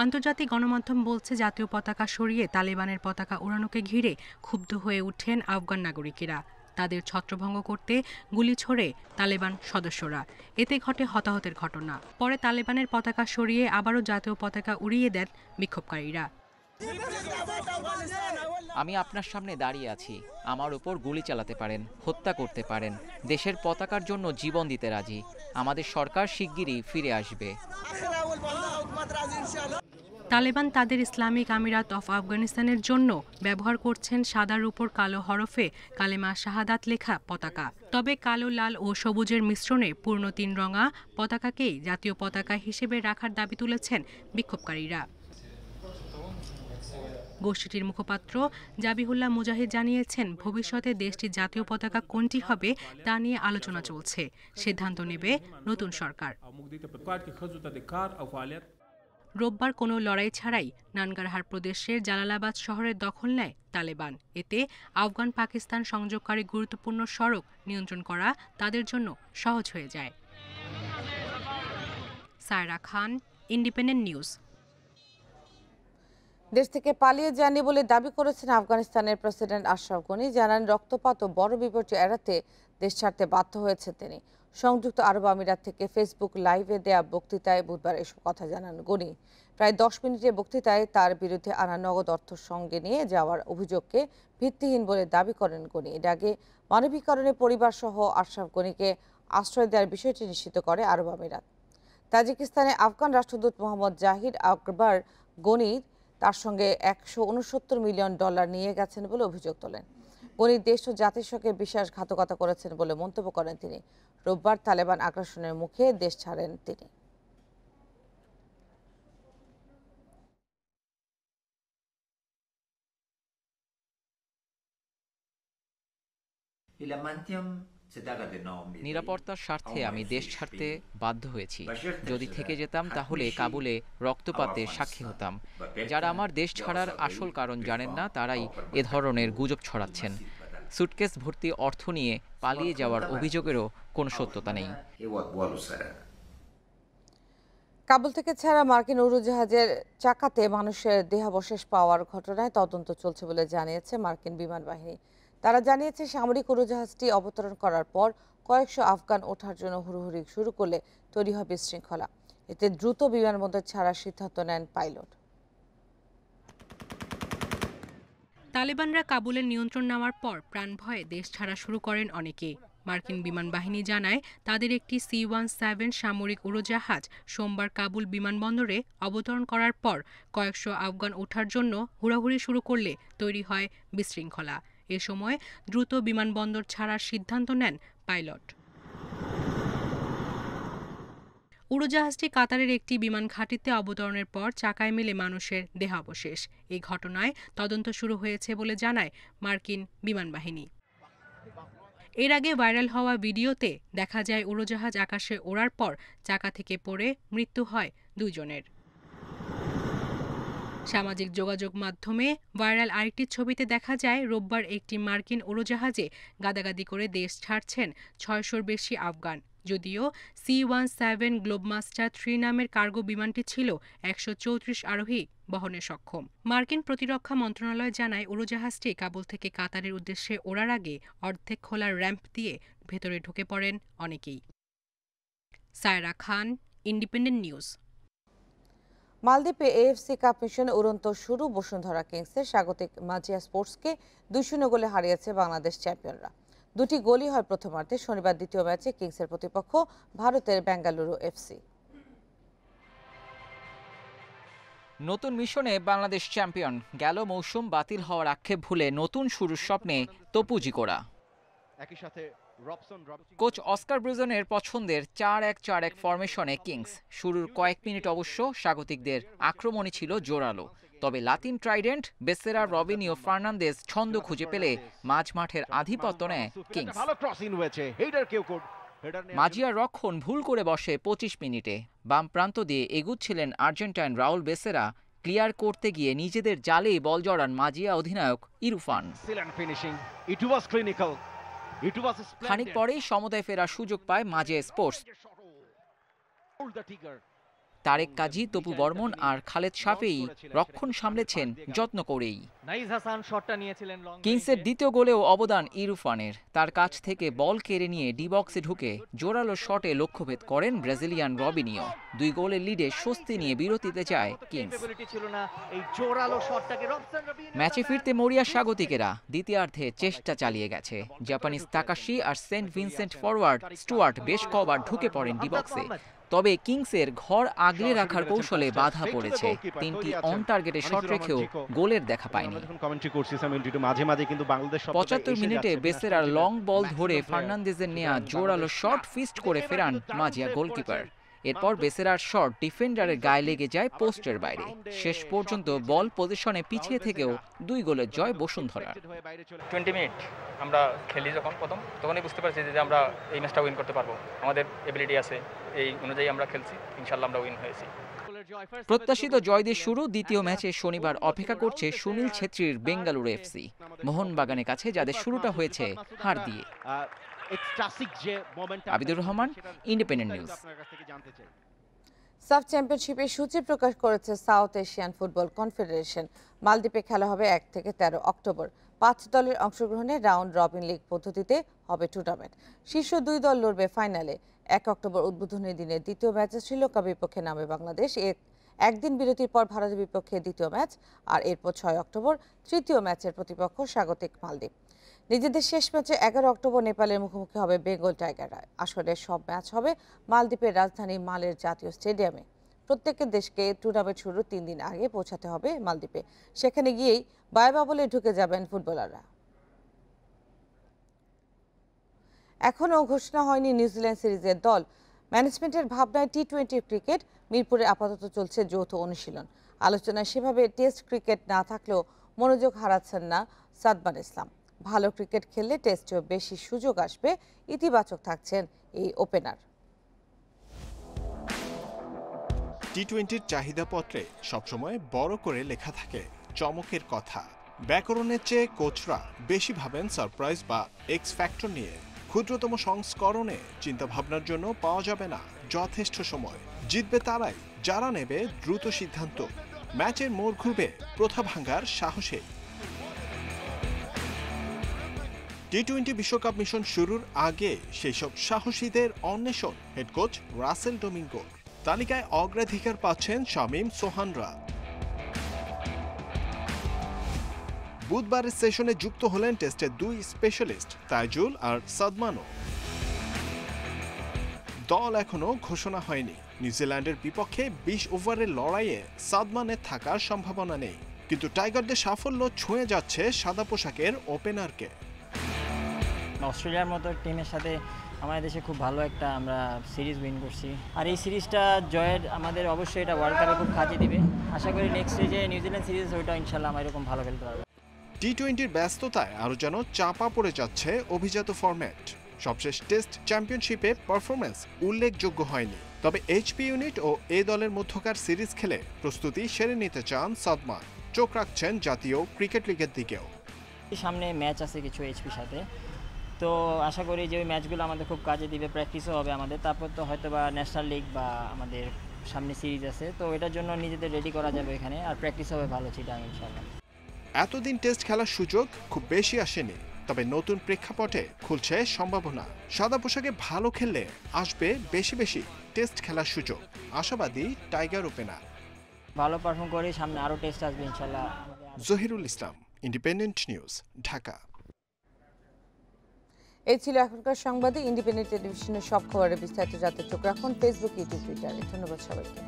আন্তর্জাতিক গণমাধ্যম বলছে, জাতীয় পতাকা সরিয়ে তালেবানের পতাকা উড়ানোকে ঘিরে ক্ষুব্ধ হয়ে ওঠেন আফগান নাগরিকেরা। তাদের ছত্রভঙ্গ করতে গুলি ছোড়ে তালেবান সদস্যরা। এতে ঘটে হতাহতের ঘটনা। পরে তালেবানের পতাকা সরিয়ে আবারও জাতীয় পতাকা উড়িয়ে দেন বিক্ষোভকারীরা। আমি আপনার সামনে দাঁড়িয়ে আছি, আমার উপর গুলি চালাতে পারেন, হত্যা করতে পারেন, দেশের পতাকার জন্য জীবন দিতে রাজি। আমাদের সরকার শিগগিরই ফিরে আসবে। তালেবান তাদের ইসলামিক আমিরাত অফ আফগানিস্তানের জন্য ব্যবহার করছেন সাদার উপর কালো হরফে কালেমা শাহাদাত লেখা পতাকা। তবে কালো, লাল ও সবুজের মিশ্রণে পূর্ণ 3 রঙা পতাকাকেই জাতীয় পতাকা হিসেবে রাখার দাবি তুলেছেন বিক্ষোভকারীরা। গোষ্ঠীটির মুখপাত্র জাবিহুল্লাহ মুজাহিদ জানিয়েছেন, ভবিষ্যতে দেশটির জাতীয় পতাকা কোনটি হবে তা নিয়ে আলোচনা চলছে। সিদ্ধান্ত নেবে নতুন সরকার। রোববার কোনো লড়াই ছাড়াই নানগারহার প্রদেশের জালালাবাদ শহরের দখল নেয় তালেবান। এতে আফগান পাকিস্তান সংযোগকারী গুরুত্বপূর্ণ সড়ক নিয়ন্ত্রণ করা তাদের জন্য সহজ হয়ে যায়। সায়রা খান, ইন্ডিপেন্ডেন্ট নিউজ। দেশ থেকে পালিয়ে যাননি বলে দাবি করেছেন আফগানিস্তানের প্রেসিডেন্ট আশরাফ গনি। জানান, রক্তপাত ও বড় বিপর্যয় এড়াতে দেশ ছাড়তে বাধ্য হয়েছে তিনি। সংযুক্ত আরব আমিরাত থেকে ফেসবুক লাইভে দেয়া বক্তৃতায় বুধবার এসব কথা জানান গনি। প্রায় 10 মিনিটের বক্তৃতায় তার বিরুদ্ধে আনা নগদ অর্থ সঙ্গে নিয়ে যাওয়ার অভিযোগকে ভিত্তিহীন বলে দাবি করেন গনি। এর আগে মানবিক কারণে পরিবার সহ আশরাফ গনিকে আশ্রয় দেওয়ার বিষয়টি নিশ্চিত করে আরব আমিরাত। তাজিকিস্তানে আফগান রাষ্ট্রদূত মোহাম্মদ জাহিদ আকবর গনি তার সঙ্গে $169 মিলিয়ন নিয়ে গেছেন বলে অভিযোগ তোলেন। গনি দেশ ও জাতির সঙ্গে বিশ্বাসঘাতকতা করেছেন বলে মন্তব্য করেন তিনি। রোববার তালেবান আগ্রাসনের মুখে দেশ ছাড়েন তিনি। নিরাপত্তার স্বার্থে আমি দেশ ছাড়তে বাধ্য হয়েছি। যদি থেকে যেতাম তাহলে কাবুলে রক্তপাতের সাক্ষী হতাম। যারা আমার দেশ ছাড়ার আসল কারণ জানেন না, তারাই এ ধরনের গুজব ছড়াচ্ছেন। সুটকেস ভর্তি অর্থ নিয়ে পালিয়ে যাওয়ার অভিযোগেরও কোনো সত্যতা নেই। কাবুল থেকে ছাড়া মার্কিন উড়োজাহাজের চাকাতে মানুষের দেহাবশেষ পাওয়ার ঘটনায় তদন্ত চলছে বলে জানিয়েছে মার্কিন বিমান বাহিনী। তারা জানিয়েছে, সামরিক উড়োজাহাজটি অবতরণ করার পর কয়েকশো আফগান ওঠার জন্য হুড়োহুড়ি শুরু করলে তৈরি হয় বিশৃঙ্খলা। এতে দ্রুত বিমানবন্দর ছাড়ার সিদ্ধান্ত নেন পাইলট। তালেবানরা কাবুলের নিয়ন্ত্রণ নেওয়ার পর প্রাণ ভয়ে দেশ ছাড়া শুরু করেন অনেকে। মার্কিন বিমান বাহিনী জানায়, তাদের একটি C-17 সামরিক উড়োজাহাজ সোমবার কাবুল বিমানবন্দরে অবতরণ করার পর কয়েকশো আফগান ওঠার জন্য হুড়াহুড়ি শুরু করলে তৈরি হয় বিশৃঙ্খলা। এ সময় দ্রুত বিমানবন্দর ছাড়ার সিদ্ধান্ত নেন পাইলট। উড়োজাহাজটি কাতারের একটি বিমান ঘাঁটিতে অবতরণের পর চাকায় মেলে মানুষের দেহাবশেষ। এই ঘটনায় তদন্ত শুরু হয়েছে বলে জানায় মার্কিন বিমান বাহিনী। এর আগে ভাইরাল হওয়া ভিডিওতে দেখা যায় উড়োজাহাজ আকাশে ওড়ার পর চাকা থেকে পড়ে মৃত্যু হয় 2 জনের। সামাজিক যোগাযোগ মাধ্যমে ভাইরাল আরেকটি ছবিতে দেখা যায়, রোববার একটি মার্কিন উড়োজাহাজে গাদাগাদি করে দেশ ছাড়ছেন 600-র বেশি আফগান। যদিও C-17 গ্লোবমাস্টার 3 নামের কার্গো বিমানটি ছিল 134 আরোহী বহনে সক্ষম। মার্কিন প্রতিরক্ষা মন্ত্রণালয় জানায়, উড়োজাহাজটি কাবুল থেকে কাতারের উদ্দেশ্যে ওড়ার আগে অর্ধেক খোলা র্যাম্প দিয়ে ভেতরে ঢুকে পড়েন অনেকেই। সায়রা খান, ইন্ডিপেন্ডেন্ট নিউজ। মালদ্বীপে এএফসি কাপ মিশনে উড়ন্ত শুরু বসুন্ধরা কিংসের স্বাগতিক মাজিয়া স্পোর্টসকে 2-0 গোলে হারিয়েছে বাংলাদেশ চ্যাম্পিয়নরা। 2টি গোলই হয় প্রথমার্ধে। শনিবার দ্বিতীয় ম্যাচে কিংসের প্রতিপক্ষ ভারতের বেঙ্গালুরু এফসি। নতুন মিশনে বাংলাদেশ চ্যাম্পিয়ন। গেল মৌসুম বাতিল হওয়ার আক্ষেপ ভুলে নতুন শুরুর স্বপ্নে তপুজি কোরা। কোচ অস্কার ব্রুজনের পছন্দের 4-1-4-1 ফরমেশনে কিংস। শুরুর কয়েক মিনিট অবশ্য স্বাগতিকদের আক্রমণই ছিল জোরালো। তবে লাতিন ট্রাইডেন্ট বেসেরা, রবিনিও, ফার্নান্দেজ ছন্দ খুঁজে পেলে মাঝমাঠের আধিপত্য নেয় কিংস। মাজিয়ার রক্ষণ ভুল করে বসে 25 মিনিটে। বাম প্রান্ত দিয়ে এগুচ্ছিলেন আর্জেন্টাইন রাউল বেসেরা। ক্লিয়ার করতে গিয়ে নিজেদের জালেই বল জড়ান মাজিয়া অধিনায়ক ইরফান। খানিক পরেই সমতায় ফেরার সুযোগ পায় মাজিয়া স্পোর্টস। তারেক কাজী, তপু বর্মন আর খালেদ সাফেই রক্ষণ সামলেছেন যত্ন করেই। কিংসের দ্বিতীয় গোলেও অবদান ইরফানের। তার কাছ থেকে বল কেড়ে নিয়ে ডি বক্সে ঢুকে জোরালো শটে লক্ষ্যভেদ করেন ব্রাজিলিয়ান রবিনিও। 2 গোলের লিডে স্বস্তি নিয়ে বিরতিতে যায় কিংস। ম্যাচে ফিরতে মরিয়া স্বাগতিকেরা। দ্বিতীয়ার্ধে চেষ্টা চালিয়ে গেছে। জাপানিজ তাকাশি আর সেন্ট ভিনসেন্ট ফরওয়ার্ড স্টুয়ার্ট বেশ কবার ঢুকে পড়েন ডি বক্সে। তবে কিংসের ঘর আগলে রাখার কৌশলে বাধা পড়েছে। 3টি অন টার্গেটে শট রেখেও গোলের দেখা পায়নি। 75 মিনিটে বেসেরার লং বল ধরে ফার্নান্দেজের নেয়া জোরালো শট ফিস্ট করে ফেরান মাজিয়া গোলকিপার। এরপর বেসেরার শট ডিফেন্ডারের গায়ে লেগে যায় পোস্টের বাইরে। শেষ পর্যন্ত বল পজিশনে পিছিয়ে থেকেও 2 গোলের জয় বসুন্ধরা। 20 মিনিট আমরা খেলি যখন তখনই বুঝতে পারছি যে আমরা এই ম্যাচটা উইন করতে পারবো। আমাদের এবিলিটি আছে, এই অনুযায়ী আমরা খেলছি। ইনশাআল্লাহ আমরা উইন হয়েছি। প্রত্যাশিত জয় দিয়ে শুরু দ্বিতীয় ম্যাচে শনিবার অপেক্ষা করছে সুনীল ছেত্রীর বেঙ্গালুরু এফসি। মোহনবাগানের কাছে যাদের শুরুটা হয়েছে হার দিয়ে। Abidur Rahman, Independent news. সাফ চ্যাম্পিয়নশিপের সূচি প্রকাশ করেছে সাউথ এশিয়ান ফুটবল কনফেডারেশন। মালদ্বীপে খেলা হবে 1 থেকে 13 অক্টোবর। 5 দলের অংশগ্রহণে রাউন্ড রবিন লিগ পদ্ধতিতে হবে টুর্নামেন্ট। শীর্ষ 2 দল লড়বে ফাইনালে। 1 অক্টোবর উদ্বোধনী দিনের দ্বিতীয় ম্যাচে শ্রীলঙ্কা বিপক্ষে নামে বাংলাদেশ। একদিন বিরতির পর ভারতের বিপক্ষে দ্বিতীয় ম্যাচ, আর এরপর 6 অক্টোবর তৃতীয় ম্যাচের প্রতিপক্ষ স্বাগতিক মালদ্বীপ। নিজেদের শেষ ম্যাচে 11 অক্টোবর নেপালের মুখোমুখি হবে বেঙ্গল টাইগাররা। আসলে সব ম্যাচ হবে মালদ্বীপের রাজধানী মালের জাতীয় স্টেডিয়ামে। প্রত্যেকের দেশকে টুর্নামেন্ট শুরুর 3 দিন আগে পৌঁছাতে হবে মালদ্বীপে। সেখানে গিয়েই বায়ুবাবলে ঢুকে যাবেন ফুটবলাররা। এখনও ঘোষণা হয়নি নিউজিল্যান্ড সিরিজের দল। ম্যানেজমেন্টের ভাবনায় টি-20 ক্রিকেট। মিরপুরে আপাতত চলছে যৌথ অনুশীলন। আলোচনায় সেভাবে টেস্ট ক্রিকেট না থাকলেও মনোযোগ হারাচ্ছেন না সাদমান ইসলাম। ভালো ক্রিকেট খেললে টেস্টেও বেশি সুযোগ আসবে, ইতিবাচক থাকছেন এই ওপেনার। টি-20-র চাহিদাপত্রে সবসময় বড় করে লেখা থাকে চমকের কথা। ব্যাকরণের চেয়ে কোচরা বেশি ভাবেন সারপ্রাইজ বা এক্স ফ্যাক্টর নিয়ে। ক্ষুদ্রতম সংস্করণে চিন্তাভাবনার জন্য পাওয়া যাবে না যথেষ্ট সময়। জিতবে তারাই যারা নেবে দ্রুত সিদ্ধান্ত। ম্যাচের মোড় ঘুরবে প্রথা ভাঙার সাহসে। টি-20 বিশ্বকাপ মিশন শুরুর আগে সেই সব সাহসীদের অন্বেষণ হেড কোচ রাসেল ডোমিঙ্গোর। তালিকায় অগ্রাধিকার পাচ্ছেন শামীম সোহানরা। বুধবারের সেশনে যুক্ত হলেন টেস্টের 2 স্পেশালিস্ট তাইজুল আর সাদমানও। দল এখনো ঘোষণা হয়নি। নিউজিল্যান্ডের বিপক্ষে 20 ওভারের লড়াইয়ে সাদমানের থাকার সম্ভাবনা নেই, কিন্তু টাইগারদের সাফল্য ছুঁয়ে যাচ্ছে সাদা পোশাকের ওপেনারকে। অস্ট্রেলিয়ার মতো টিমের সাথে আমাদের দেশে খুব ভালো একটা আমরা সিরিজ উইন করছি, আর এই সিরিজটা জয়ের আমাদের অবশ্যই এটা ওয়ার্ল্ড কাপে খুব কাজে দিবে। আশা করি নেক্সট যে নিউজিল্যান্ড সিরিজ ওইটা ইনশাল্লাহ আমরা এরকম ভালো খেলতে পারবো। টি-20-র ব্যস্ততায় আরও যেন চাপা পড়ে যাচ্ছে অভিজাত ফরম্যাট। সবশেষ টেস্ট চ্যাম্পিয়নশিপে পারফরমেন্স উল্লেখযোগ্য হয়নি, তবে এইচপি ইউনিট ও এ দলের মধ্যকার সিরিজ খেলে প্রস্তুতি সেরে নিতে চান সাদমান। চোখ রাখছেন জাতীয় ক্রিকেট লিগের দিকেও। সামনে ম্যাচ আছে কিছু এইচপির সাথে, তো আশা করি যে ওই ম্যাচগুলো আমাদের খুব কাজে দিবে। প্র্যাকটিসও হবে আমাদের, তারপর তো হয়তো বা ন্যাশনাল লিগ বা আমাদের সামনে সিরিজ আছে, তো এটার জন্য নিজেদের রেডি করা যাবে এখানে, আর প্র্যাকটিস হবে ভালো চিটাং ইনশাআল্লাহ। এতদিন টেস্ট খেলার সুযোগ খুব বেশি আসেনি। তবে নতুন প্রেক্ষাপটে খুলছে সম্ভাবনা। সাদা পোশাকে ভালো খেললে আসবে বেশি বেশি টেস্ট খেলার সুযোগ, আশাবাদী টাইগার ওপেনার। ভালো পারফর্ম করে সামনে আরও টেস্ট আসবে ইনশাল্লাহ। জহিরুল ইসলাম, ইন্ডিপেন্ডেন্ট নিউজ, ঢাকা। এই ছিল এখনকার সংবাদে। ইন্ডিপেন্ডেন্ট টেলিভিশনের সব খবরের বিস্তারিত জানতে চোখ রাখুন ফেসবুক, ইউটিউব, টুইটারে। ধন্যবাদ সবাইকে।